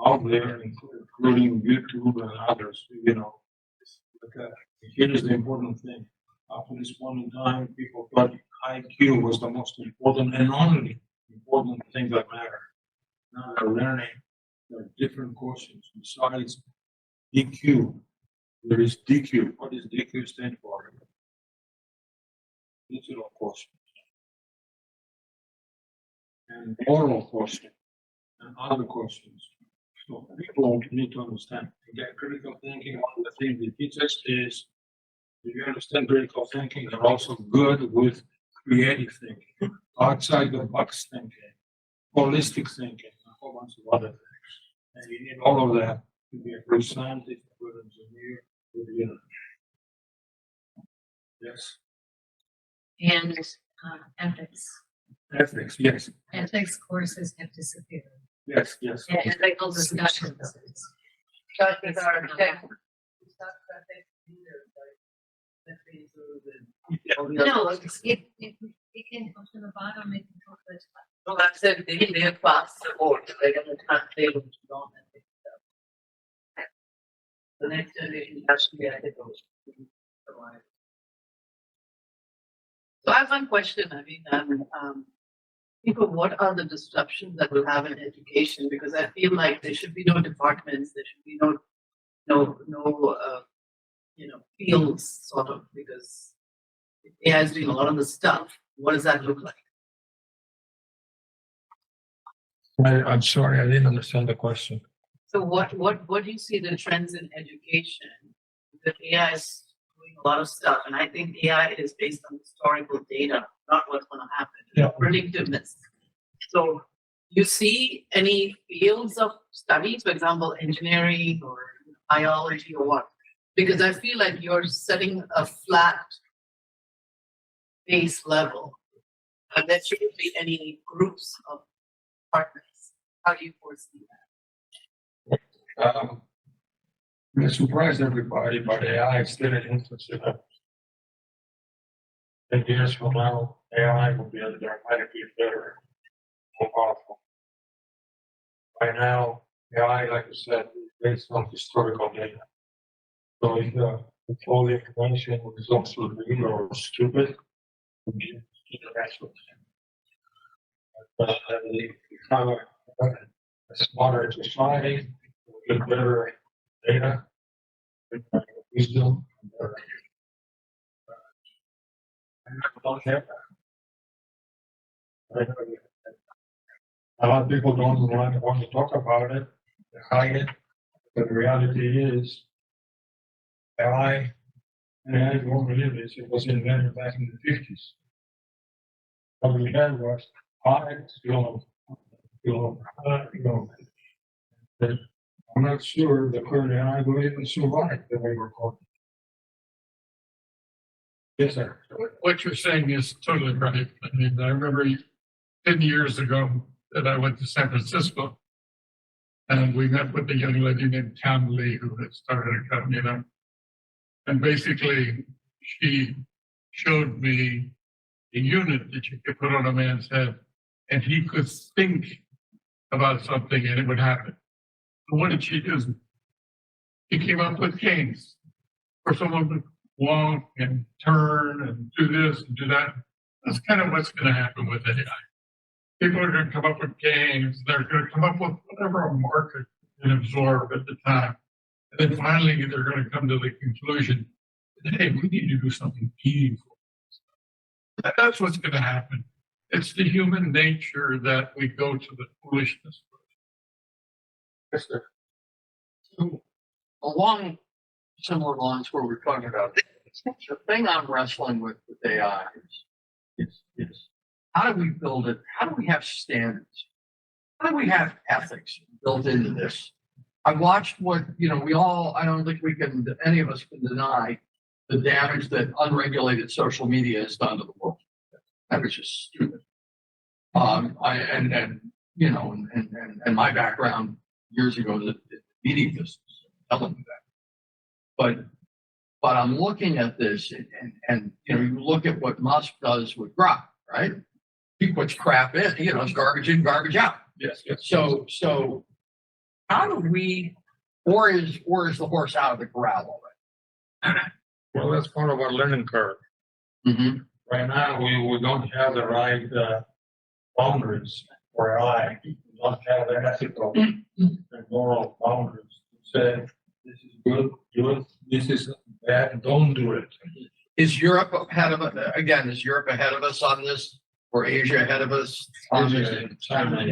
out there, including YouTube and others, But here's the important thing. Up to this point in time, people thought IQ was the most important and only important thing that mattered. Now they're learning there are different quotients. Besides EQ, there is DQ. What does DQ stand for? Digital quotient. And oral quotient. And other quotients. So people need to understand. Again, critical thinking, one of the things they teach us is, if you understand critical thinking, you're also good with creative thinking, outside the box thinking, holistic thinking, a whole bunch of other things. And you need all of that to be a good scientist, a good engineer, a good leader. Yes. And ethics. Ethics, yes. Ethics courses have disappeared. Yes. And ethical discussions. No, it can go to the bottom, it can go to the top. No, that's it. They have passed the board. They're going to translate it to law and fix it up. The next generation has to be ethical. So I have one question. I mean, people, what are the disruptions that will have in education? Because I feel like there should be no departments. There should be no fields sort of, because AI is doing a lot of the stuff. What does that look like? I'm sorry, I didn't understand the question. So what do you see the trends in education? Because AI is doing a lot of stuff, and I think AI is based on historical data, not what's going to happen. Yeah. Predictiveness. So you see any fields of studies, for example, engineering or biology or what? Because I feel like you're setting a flat base level. And there shouldn't be any groups of partners. How do you foresee that? It surprised everybody, but AI is still in infancy. 10 years from now, AI will be dramatically better, more powerful. Right now, AI, like I said, is based on historical data. So if all the information is obsolete or stupid, we can interact with it. But if we have a smarter society, with better data, with better wisdom, and better don't have that. A lot of people don't want to talk about it, they hide it, but the reality is, AI won't believe this, it was invented back in the 50s. What we had was but I'm not sure the current AI will even survive the way we're going. Yes, sir. What you're saying is totally right. I mean, I remember 10 years ago that I went to San Francisco and we met with a young lady named Tam Lee who had started a company there. And basically she showed me a unit that you could put on a man's head and he could think about something and it would happen. So what did she do? She came up with games for someone to walk and turn and do this and do that. That's kind of what's going to happen with AI. People are going to come up with games. They're going to come up with whatever a market can absorb at the time. And then finally, they're going to come to the conclusion that, hey, we need to do something meaningful. That's what's going to happen. It's the human nature that we go to the foolishness. Yes, sir. So, along similar lines where we're talking about, the thing I'm wrestling with AI is how do we build it? How do we have standards? How do we have ethics built into this? I watched what, I don't think any of us can deny the damage that unregulated social media has done to the world. That was just stupid. And my background years ago, the media business, telling me that. But I'm looking at this and you look at what Musk does with Grok, right? He puts crap in, it's garbage in, garbage out. Yes. So how do we, or is the horse out of the corral already? Well, that's part of our learning curve. Mm-hmm. Right now, we don't have the right boundaries for AI. We don't have the ethical and moral boundaries. Say, this is good, do it. This is bad, don't do it. Is Europe ahead of us? Again, is Europe ahead of us on this? Or Asia ahead of us on this? China.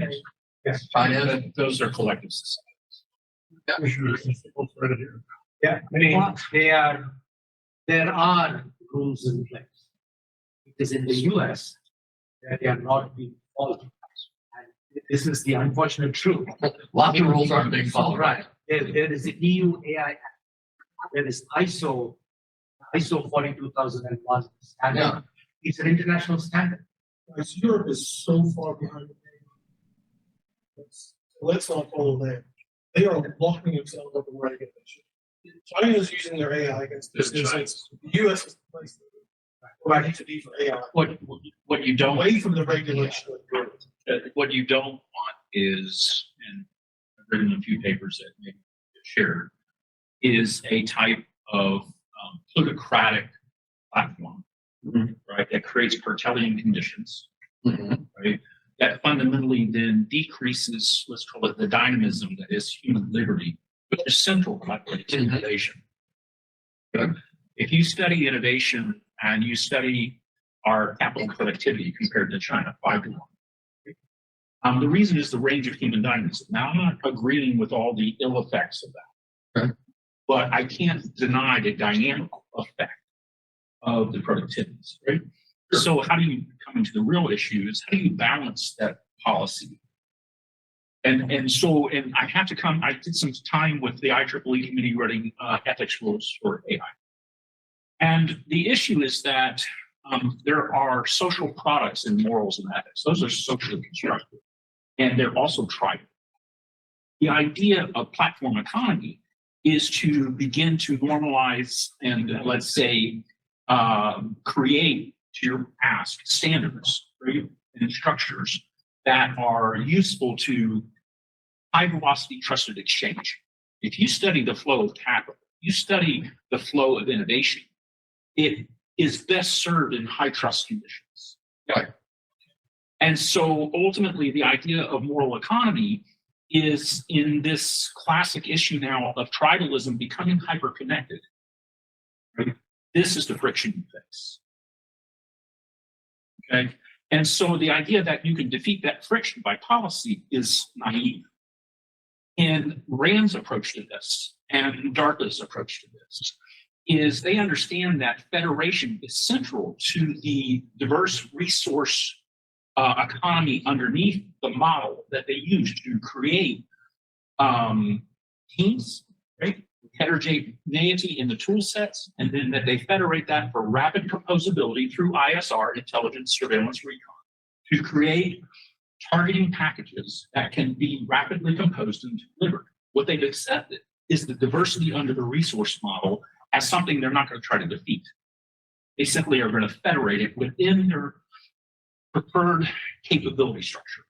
Yes. China? Those are collective societies. Yeah, there are rules in place. Because in the US, they are not being followed. And this is the unfortunate truth. Lots of rules aren't being followed. Right. There is the EU AI Act. There is ISO 42001 standard. Yeah. It's an international standard. Because Europe is so far behind. Let's not follow them. They are locking themselves up in regulation. China is using their AI against this. The US is the place where I need to be for AI. What you don't Away from the regulation of Europe. what you don't want is, and I've written a few papers that maybe shared, is a type of plutocratic platform, right, that creates cartelian conditions, right, that fundamentally then decreases, let's call it the dynamism that is human liberty, which is central to innovation. If you study innovation and you study our capital productivity compared to China, 5 to 1. The reason is the range of human dynamism. Now, I'm not agreeing with all the ill effects of that, but I can't deny the dynamic effect of the productivities, right? So how do you come into the real issue is how do you balance that policy. And I have to I did some time with the IEEE committee writing ethics rules for AI. And the issue is that there are social products in morals and ethics. Those are socially constructed, and they're also tribal. The idea of platform economy is to begin to normalize and, let's say, create, to your ask, standards, right, and structures that are useful to high velocity trusted exchange. If you study the flow of capital, you study the flow of innovation, it is best served in high trust conditions. Right. And so ultimately, the idea of moral economy is in this classic issue now of tribalism becoming hyper-connected. Right? This is the friction you face. Okay? And so the idea that you can defeat that friction by policy is naive. And Rand's approach to this and DARPA's approach to this is they understand that federation is central to the diverse resource economy underneath the model that they use to create teams, right? Heterogeneity in the tool sets, and then that they federate that for rapid composability through ISR, intelligence, surveillance, recon, to create targeting packages that can be rapidly composed and delivered. What they've accepted is the diversity under the resource model as something they're not going to try to defeat. They simply are going to federate it within their preferred capability structure,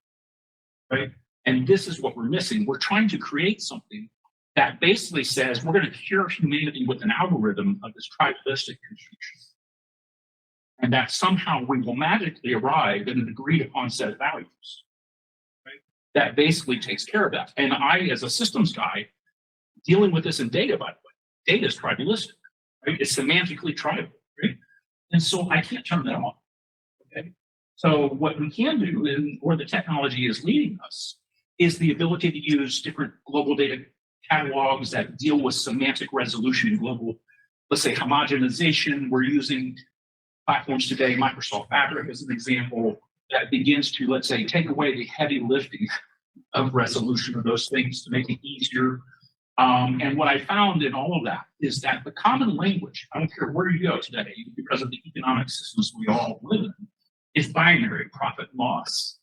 right? And this is what we're missing. We're trying to create something that basically says we're going to cure humanity with an algorithm of this tribalistic construction. And that somehow we will magically arrive at an agreed upon set of values, right? That basically takes care of that. And I, as a systems guy, dealing with this in data, by the way, data is tribalistic, right? It's semantically tribal, right? And so I can't turn that on, okay? So what we can do, and where the technology is leading us, is the ability to use different global data catalogs that deal with semantic resolution, global, let's say, homogenization. We're using platforms today, Microsoft Fabric as an example, that begins to, let's say, take away the heavy lifting of resolution of those things to make it easier. And what I found in all of that is that the common language, I don't care where you go today, because of the economic systems we all live in, is binary, profit and loss.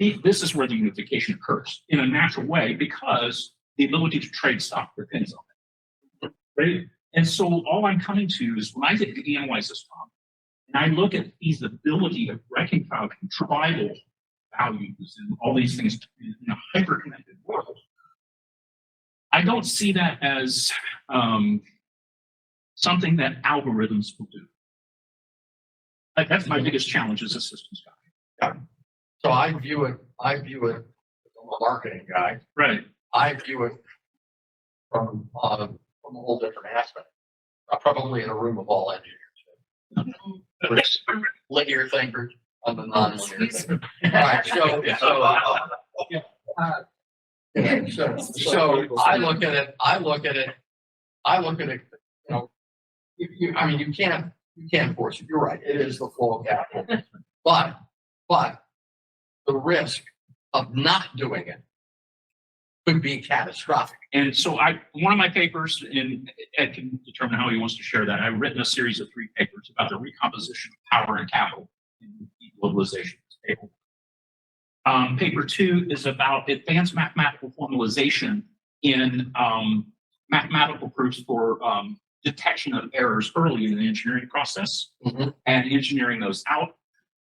Right? This is where the unification occurs in a natural way because the ability to trade stock depends on it. Right? And so all I'm coming to is when I get to analyze this problem, and I look at feasibility of reconciling tribal values and all these things in a hyper-connected world, I don't see that as something that algorithms will do. Like, that's my biggest challenge as a systems guy. Yeah. So I view it, I'm a marketing guy. Right. I view it from a whole different aspect. Probably in a room of all engineers. Linear thinkers and the non-linear thinkers. All right, so I look at it, you know, you can't force it. You're right. It is the flow of capital. But the risk of not doing it could be catastrophic. And so one of my papers, and Ed can determine how he wants to share that, I've written a series of 3 papers about the recomposition of power and capital in globalization table. Paper 2 is about advanced mathematical formalization in mathematical proofs for detection of errors early in the engineering process and engineering those out.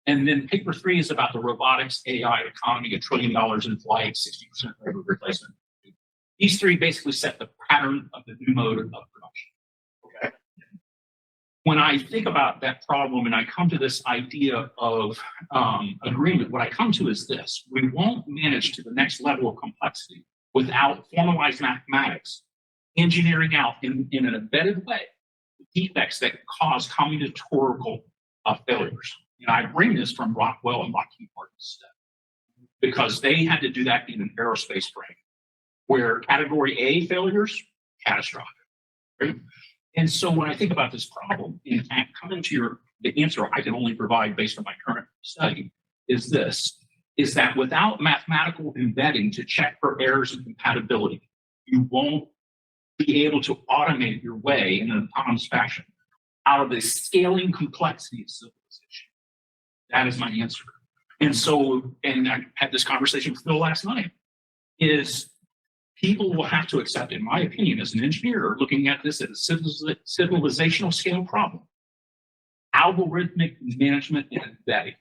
And then paper 3 is about the robotics AI economy, $1 trillion in flight, 60% labor replacement. These 3 basically set the pattern of the new mode of production. Okay. When I think about that problem and I come to this idea of agreement, what I come to is this: we won't manage to the next level of complexity without formalized mathematics, engineering out in an embedded way the defects that cause combinatorial failures. And I bring this from Rockwell and Lockheed Martin's stuff because they had to do that in an aerospace frame where category A failures, catastrophic, right? And so when I think about this problem, and coming to the answer I can only provide based on my current study is this: is that without mathematical embedding to check for errors and compatibility, you won't be able to automate your way in an autonomous fashion out of the scaling complexity of civilization. That is my answer. And so, and I had this conversation with Phil last night, is people will have to accept, in my opinion, as an engineer, looking at this at a civilizational scale problem, algorithmic management and embedding.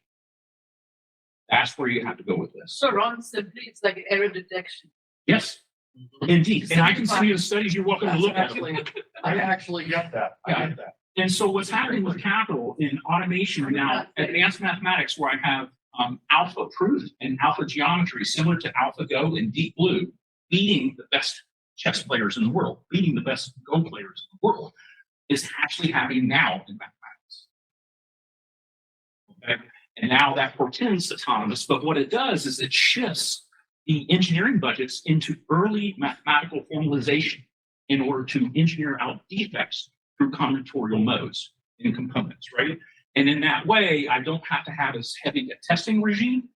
That's where you have to go with this. So Ron, simply, it's like error detection. Yes, indeed. And I can send you the studies you're welcome to look at. I actually get that. I get that. And so what's happening with capital in automation now, advanced mathematics, where I have alpha proof and alpha geometry similar to AlphaGo and Deep Blue, beating the best chess players in the world, beating the best Go players in the world, is actually happening now in mathematics. Okay? And now that portends autonomous, but what it does is it shifts the engineering budgets into early mathematical formalization in order to engineer out defects through combinatorial modes in components, right? And in that way, I don't have to have as heavy a testing regime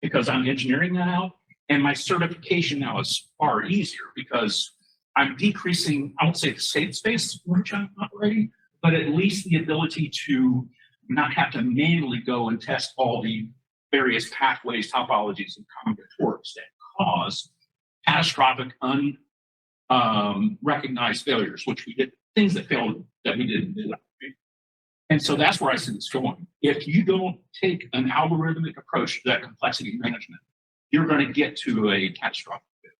because I'm engineering that out. And my certification now is far easier because I'm decreasing, I won't say the state space which I'm operating, but at least the ability to not have to manually go and test all the various pathways, topologies, and combinatorics that cause catastrophic, unrecognized failures, which we did, things that failed that we didn't do. And so that's where I see this going. If you don't take an algorithmic approach to that complexity management, you're going to get to a catastrophic failure.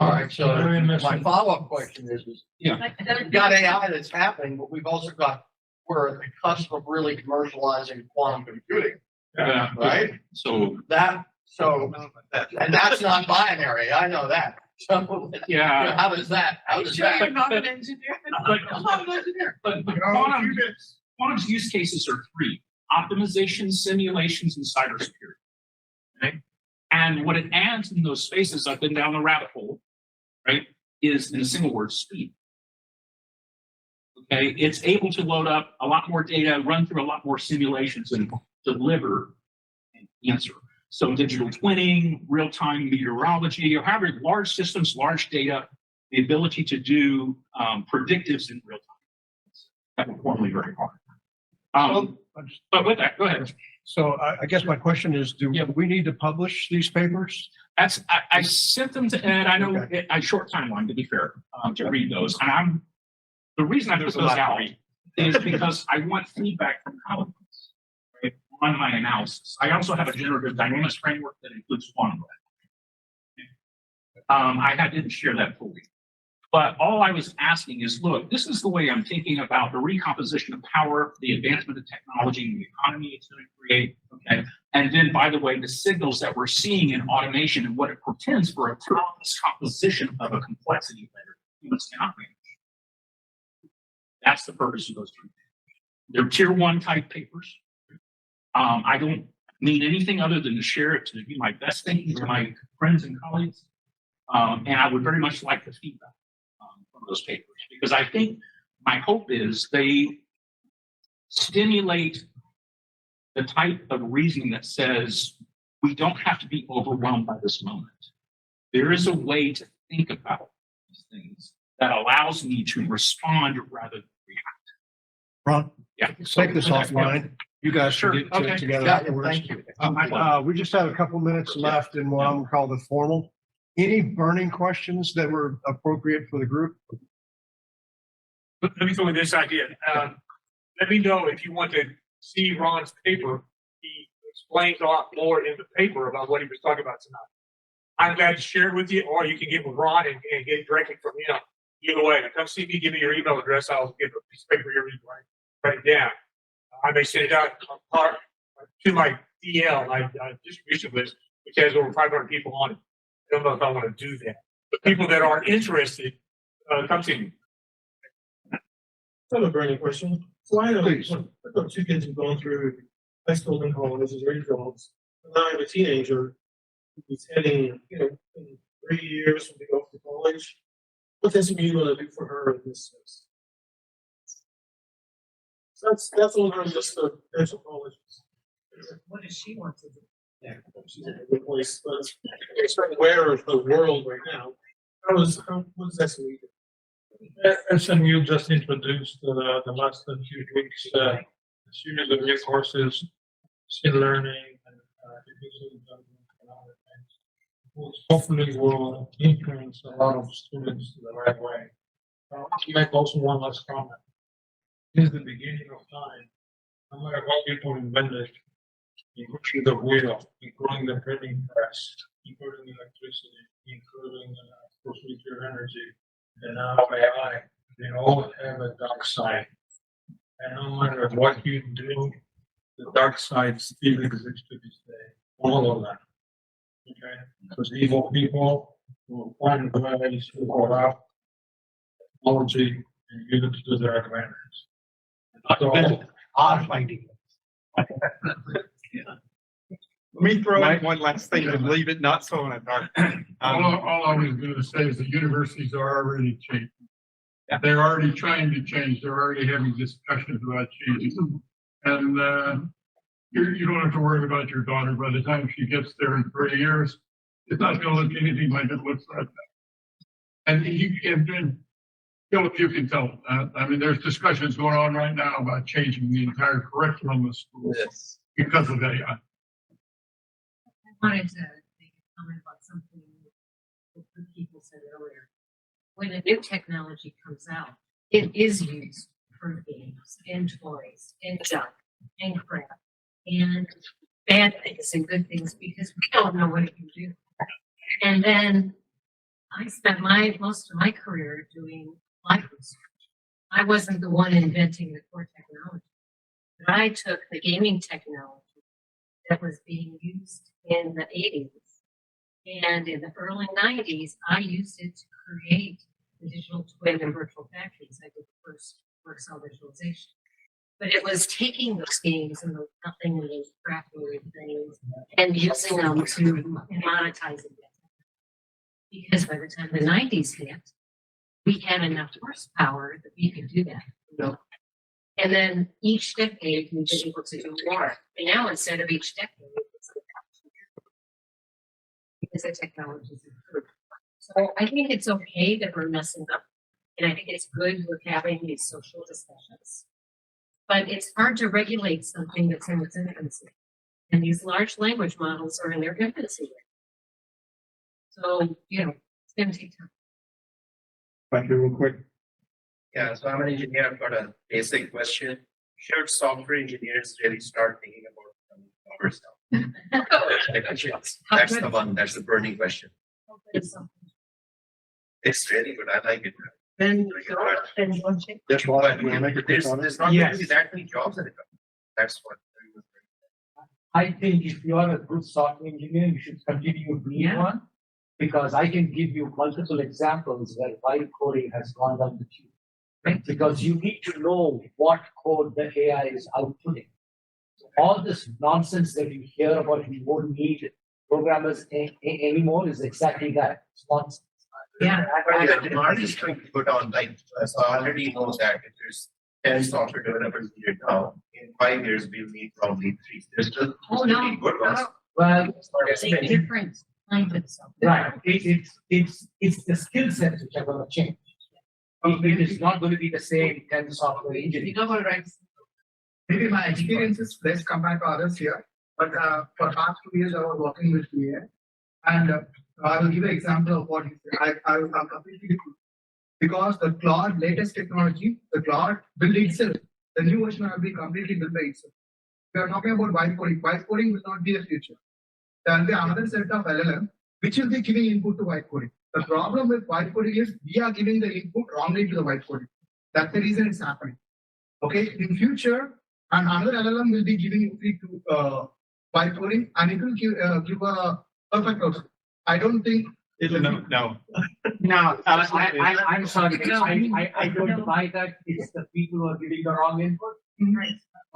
All right, so my follow-up question is we've got AI that's happening, but we've also got, we're at the cusp of really commercializing quantum computing, right? So And that's not binary, I know that. So, yeah, how does that? You're not an engineer. I'm not an engineer. But quantum's use cases are three: optimization, simulations, and cybersecurity. Okay, and what it adds in those spaces, I've been down the rabbit hole, right? Is in a single word, speed. Okay, it's able to load up a lot more data, run through a lot more simulations, and deliver an answer. So digital twinning, real-time meteorology, or however, large systems, large data, the ability to do predictives in real time. That will formally very hard. But with that, go ahead. So I guess my question is, do we need to publish these papers? I sent them to Ed. I know a short timeline, to be fair, to read those. And the reason I put those out is because I want feedback from colleagues, right, on my analysis. I also have a generative dynamics framework that includes quantum. I didn't share that fully. But all I was asking is, look, this is the way I'm thinking about the recomposition of power, the advancement of technology and the economy it's going to create. Okay. And then, by the way, the signals that we're seeing in automation and what it portends for autonomous composition of a complexity layer humans cannot manage. That's the purpose of those three. They're tier one type papers. I don't need anything other than to share it to be my best thinking to my friends and colleagues. And I would very much like the feedback from those papers, because I think my hope is they stimulate the type of reasoning that says we don't have to be overwhelmed by this moment. There is a way to think about these things that allows me to respond rather than react. Ron, Yeah. take this offline. You guys should get Okay. together Yeah, afterwards. thank you. We just have a couple minutes left in what I'm gonna call the formal. Any burning questions that were appropriate for the group? Let me throw in this idea. Let me know if you want to see Ron's paper. He explains a lot more in the paper about what he was talking about tonight. I'm glad to share it with you, or you can get with Ron and get it directly from him. Either way, come see me, give me your email address. I'll give a piece of paper here, write it down. I may send it out to my DL, my distribution list, which has over 500 people on it. I don't know if I want to do that. But people that are interested, come see me. I have a burning question. So I have, Please. I've got two kids who've gone through high school and college, as ready jobs. And now I have a teenager who's heading, in 3 years when we go off to college. What is you going to do for her in this sense? So that's all on just the potential colleges. What does she want to do? Yeah, she's in a good place, but it's aware of the world right now. What does that mean? SMU just introduced the last few weeks a series of new courses, machine learning and artificial intelligence and other things, which hopefully will influence a lot of students the right way. I want to make also one last comment. Since the beginning of time, no matter what people invented, including the wheel, including the printing press, including electricity, including of course nuclear energy, and now AI, they all have a dark side. And no matter what you do, the dark side still exists to this day. All of them. Okay? Because evil people will find ways to go out technology and use it to their advantage. So, Are fighting. Let me throw in one last thing and leave it not so in a dark. All I was gonna say is the universities are already changing. They're already trying to change. They're already having discussions about changing. And you don't have to worry about your daughter by the time she gets there in 3 years. It's not gonna look anything like it looks right now. And Philip, you can tell, I mean, there's discussions going on right now about changing the entire curriculum of schools because of AI. I wanted to make a comment about something that the people said earlier. When a new technology comes out, it is used for games and toys and junk and crap and bad things and good things because we don't know what it can do. And then I spent most of my career doing life research. I wasn't the one inventing the core technology, but I took the gaming technology that was being used in the 80s. And in the early 90s, I used it to create the digital twin and virtual factories. I did the first work cell visualization. But it was taking those games and those nothing and those crafting things and using them to monetize it. Because by the time the 90s hit, we had enough horsepower that we could do that. You know? And then each decade, we've been able to do more. And now instead of each decade, it's like because the technology is improved. So I think it's okay that we're messing up. And I think it's good we're having these social discussions. But it's hard to regulate something that's in its infancy. And these large language models are in their infancy. So, you know, it's going to take time. Thank you, real quick. Yeah, so I'm an engineer. I've got a basic question. Should software engineers really start thinking about our stuff? That's the one. That's the burning question. It's really good. I like it. Then, Just one, you make a quick There's comment? not going to be Yes. that many jobs in it. That's what. I think if you are a good software engineer, you should continue being one. Because I can give you multiple examples where vibe coding has gone down the tube. Right? Because you need to know what code the AI is outputting. All this nonsense that you hear about we won't need programmers anymore is exactly that. It's nonsense. Yeah. The demand is going to go down. Like, so I already know that if there's 10 software developers needed now, in 5 years we'll need probably 3. There's still really good ones. Well, It's a different kind of software. right. It's the skill sets which are going to change. It is not going to be the same 10 software you engineers. know what, right? Maybe my experience is less compared to others here, but for the past 2 years I was working with VA, and I will give an example of what you said. I'm completely different. Because the Claude latest technology, the Claude build itself, the new version will be completely built by itself. We are talking about vibe coding. Vibe coding will not be the future. There will be another set of LLM which will be giving input to vibe coding. The problem with vibe coding is we are giving the input wrongly to the vibe coding. That's the reason it's happening. Okay, in future, and another LLM will be giving input to vibe coding, and it will give a perfect output. I don't think. No. No, I'm sorry. I don't buy that. It's the people who are giving the wrong input.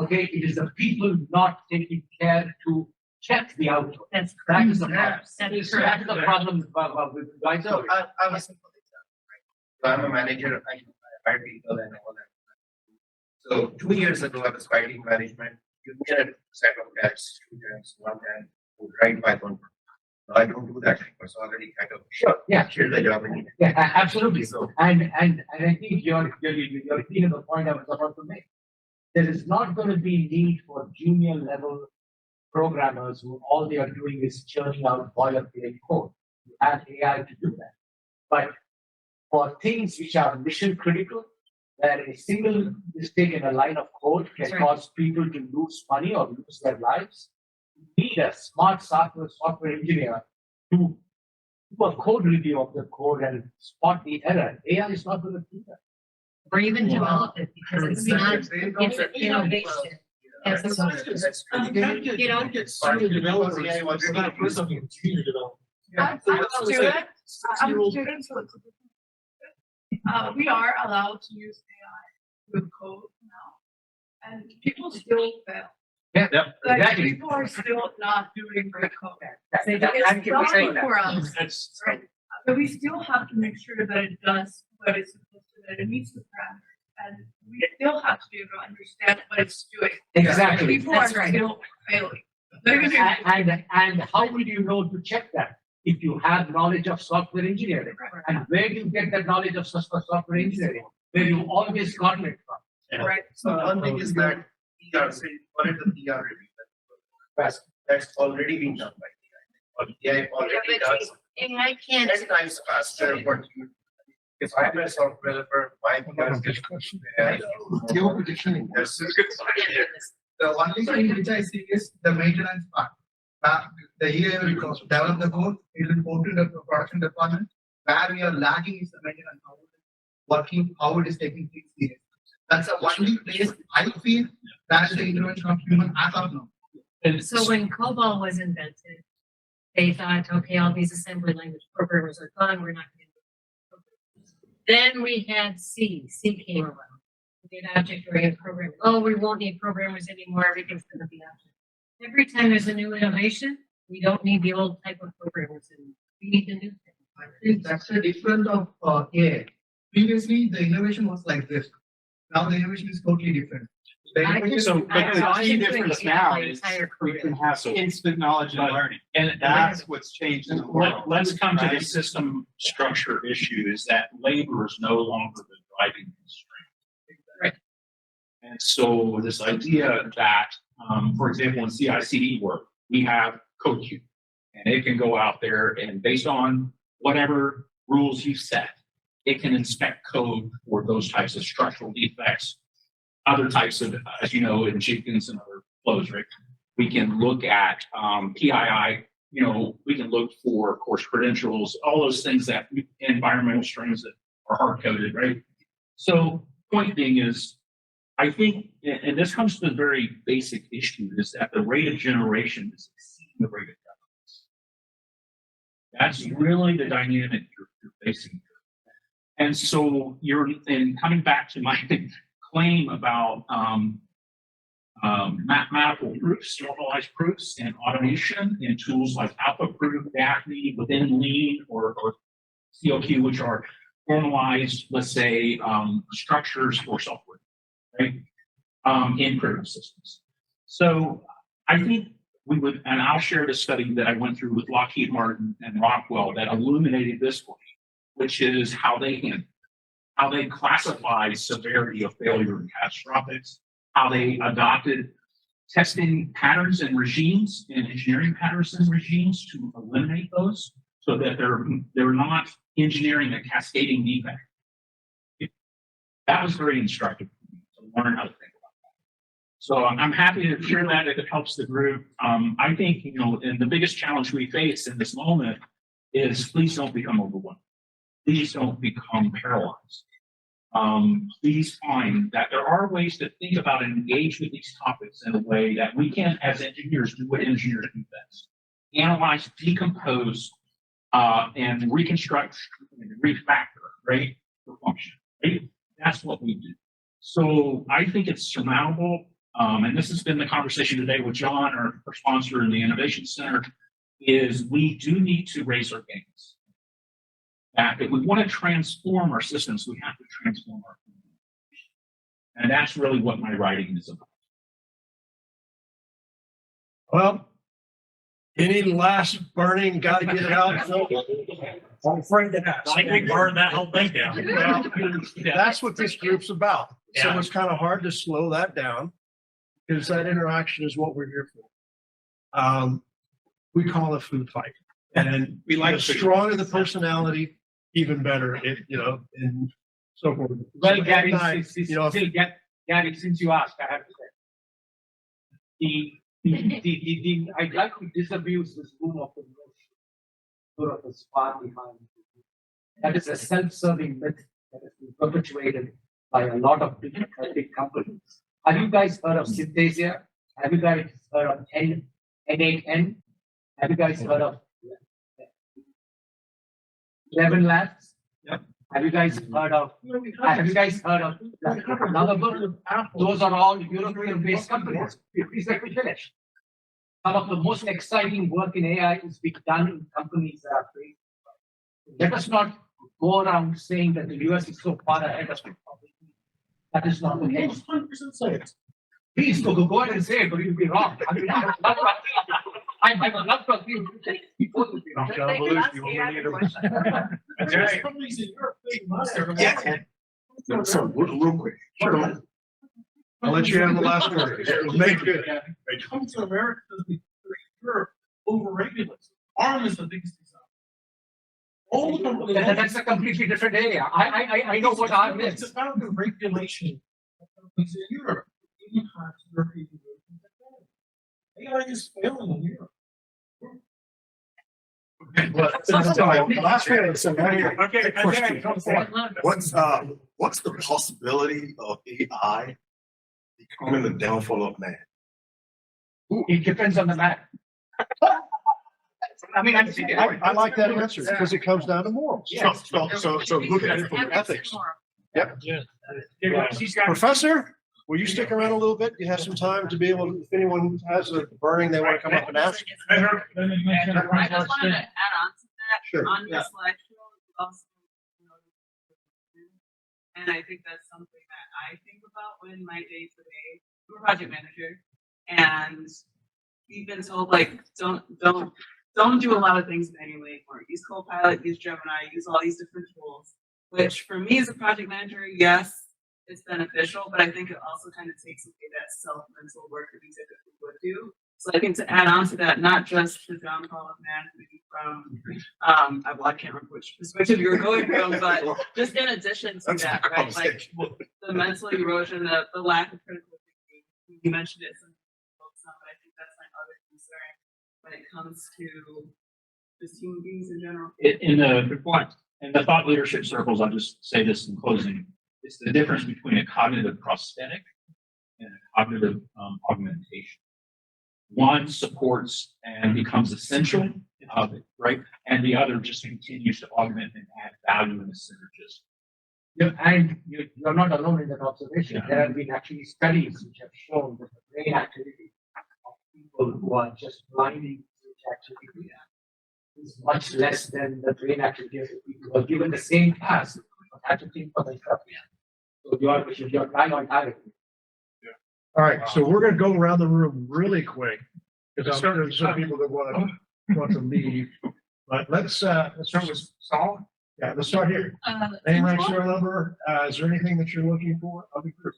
Okay, it is the people not taking care to check the output. That is the problem. That is That's the problem with vibe So coding. I have a simple example. Right? So I'm a manager. I hire people and all that. So 2 years ago, I was fighting management. You get a set of guys, students, one hand. would write Python. I don't do that anymore, so already kind of Sure, yeah, shared the job in it. yeah, absolutely. So And I think you're hitting the point I was about to make. There is not going to be need for junior level programmers who all they are doing is churning out boilerplate code. You have AI to do that. But for things which are mission critical, where a single mistake in a line of code can That's right. cause people to lose money or lose their lives, you need a smart software engineer to do a code review of the code and spot the error. AI is not going to do that. Or even develop it because it's not, it's innovation. As opposed to, you know, Part of developers, we're not put something in junior development. I'm students. We are allowed to use AI with code now, and people still fail. Yeah, Like, exactly. people are still not doing great code. Thank you for saying that. For us, That's, right? But we still have to make sure that it does what it's supposed to, that it meets the parameters, and we still have to be able to understand what it's doing. Exactly. People are That's right. still failing. They're gonna. And how would you know to check that? If you have knowledge of software engineering. And where do you get that knowledge of software engineering? Where you always gotten it from. Right. So one thing is that PR, say, what is the PR review? That's already been done by AI. AI already does AI can't, 10 times faster what you. If I'm a software developer, my PR is AI. There's The only thing which I see is the maintenance part. The EA will develop the code, it will go to the production department. Where we are lacking is the maintenance, how it is working, how it is taking things serious. That's the only place I feel that is the intervention of human as of now. so when COBOL was invented, they thought, okay, all these assembly language programmers are gone, we're not going to do it. Then we had C came around. We did object-oriented programming. Oh, we won't need programmers anymore, everything's gonna be object. Every time there's a new innovation, we don't need the old type of programmers anymore. We need the new thing. I think that's the difference of AI. Previously, the innovation was like this. Now the innovation is totally different. The innovation- So, but I the watched key him doing difference it now my is entire we career. can have instant knowledge and learning. And That's what's changed in the world. let's come to the right? system structure issue is that labor is no longer the driving constraint. Right. And so this idea that, for example, in CI/CD work, we have code queue, and it can go out there and based on whatever rules you set, it can inspect code for those types of structural defects, other types of, as you know, in Jenkins and other flows, right? We can look at PII, we can look for course credentials, all those things that environmental strings that are hard coded, right? So point being is, I think, and this comes to the very basic issue, is that the rate of generation is exceeding the rate of governance. That's really the dynamic you're facing here. And so and coming back to my claim about mathematical proofs, normalized proofs, and automation in tools like AlphaProof, Daphne, within Lean or COQ, which are formalized, let's say, structures for software, right? In critical systems. So I think we would, and I'll share the study that I went through with Lockheed Martin and Rockwell that illuminated this for me, which is how they classify severity of failure and catastrophics, how they adopted testing patterns and regimes and engineering patterns and regimes to eliminate those so that they're not engineering a cascading defect. That was very instructive for me to learn how to think about that. So I'm happy to share that if it helps the group. I think, and the biggest challenge we face in this moment is please don't become overwhelmed. Please don't become paralyzed. Please find that there are ways to think about and engage with these topics in a way that we can, as engineers, do what engineers do best. Analyze, decompose, and reconstruct, and refactor, right? The function, right? That's what we do. So I think it's surmountable. And this has been the conversation today with John, our sponsor in the Innovation Center, is we do need to raise our games. That if we want to transform our systems, we have to transform our communication. And that's really what my writing is about. Well, Any last burning, gotta get it out? I'm afraid to ask. I think burn that whole thing down. That's what this group's about. So Yeah. it's kind of hard to slow that down because that interaction is what we're here for. We call it food fight. And We like the food. stronger the personality, even better, and so forth. Well, So Gary, at night, since you know, Gary, since you asked, I have to say. I'd like to disabuse this room of the notion of is far behind. That is a self-serving myth that has been perpetuated by a lot of big companies. Have you guys heard of Synthesia? Have you guys heard of N8N? Have you guys heard of 11 Labs? Yep. Have you guys heard of another book? Those are all European-based companies. Please let me finish. Some of the most exciting work in AI is being done in companies that are free. Let us not go around saying that the US is so far ahead of it. That is not the case. 100% say it. Please go ahead and say it, but you'll be wrong. I mean, I would love to agree with you before you be wrong. John Belushi, when we need him. There's companies in Europe, big money. Yeah. So, real quick. Sure. I'll let you have the last word. Make it. Come to America because Europe overregulates. ARM is the biggest example. All the companies. That's a completely different area. I know what ARM It's is. about the regulation of companies in Europe. You have to regulate AI is failing in Europe. Last minute, so now you're- Okay, okay, come forward. What's the possibility of AI becoming the downfall of man? It depends on the man. I mean, I'm serious. I like that answer because it comes down to morals. Yes. So look at it from ethics. Professor, will you stick around a little bit? You have some time to be able to, if anyone has a burning they want to come up and ask. I heard- I just wanted to add on to that, Sure. on the slideshow, you also notice, and I think that's something that I think about when my day to day, I'm a project manager, and we've been told like, don't do a lot of things manually anymore. Use Copilot, use Gemini, use all these different tools, which for me as a project manager, yes, it's beneficial, but I think it also kind of takes away that self-mental work that we typically would do. So I think to add on to that, not just the downfall of man from, I can't remember which perspective you were going from, but just in addition to that, right? Like the mental erosion, the lack of critical thinking. You mentioned it, some folks, but I think that's my other concern when it comes to just human beings in general. In the thought leadership circles, I'll just say this in closing. It's the difference between a cognitive prosthetic and a cognitive augmentation. One supports and becomes essential of it, right? And the other just continues to augment and add value in the synergism. And you're not alone in that observation. There have been actually studies which have shown that the brain activity of people who are just blinding which activity is much less than the brain activity of people who are given the same task but had to think for themselves. So you're right on target. All right, so we're gonna go around the room really quick. Because there's some people that want to leave. But let's start with Saul. Yeah, let's start here. Name, rank, serial number. Is there anything that you're looking for of the group?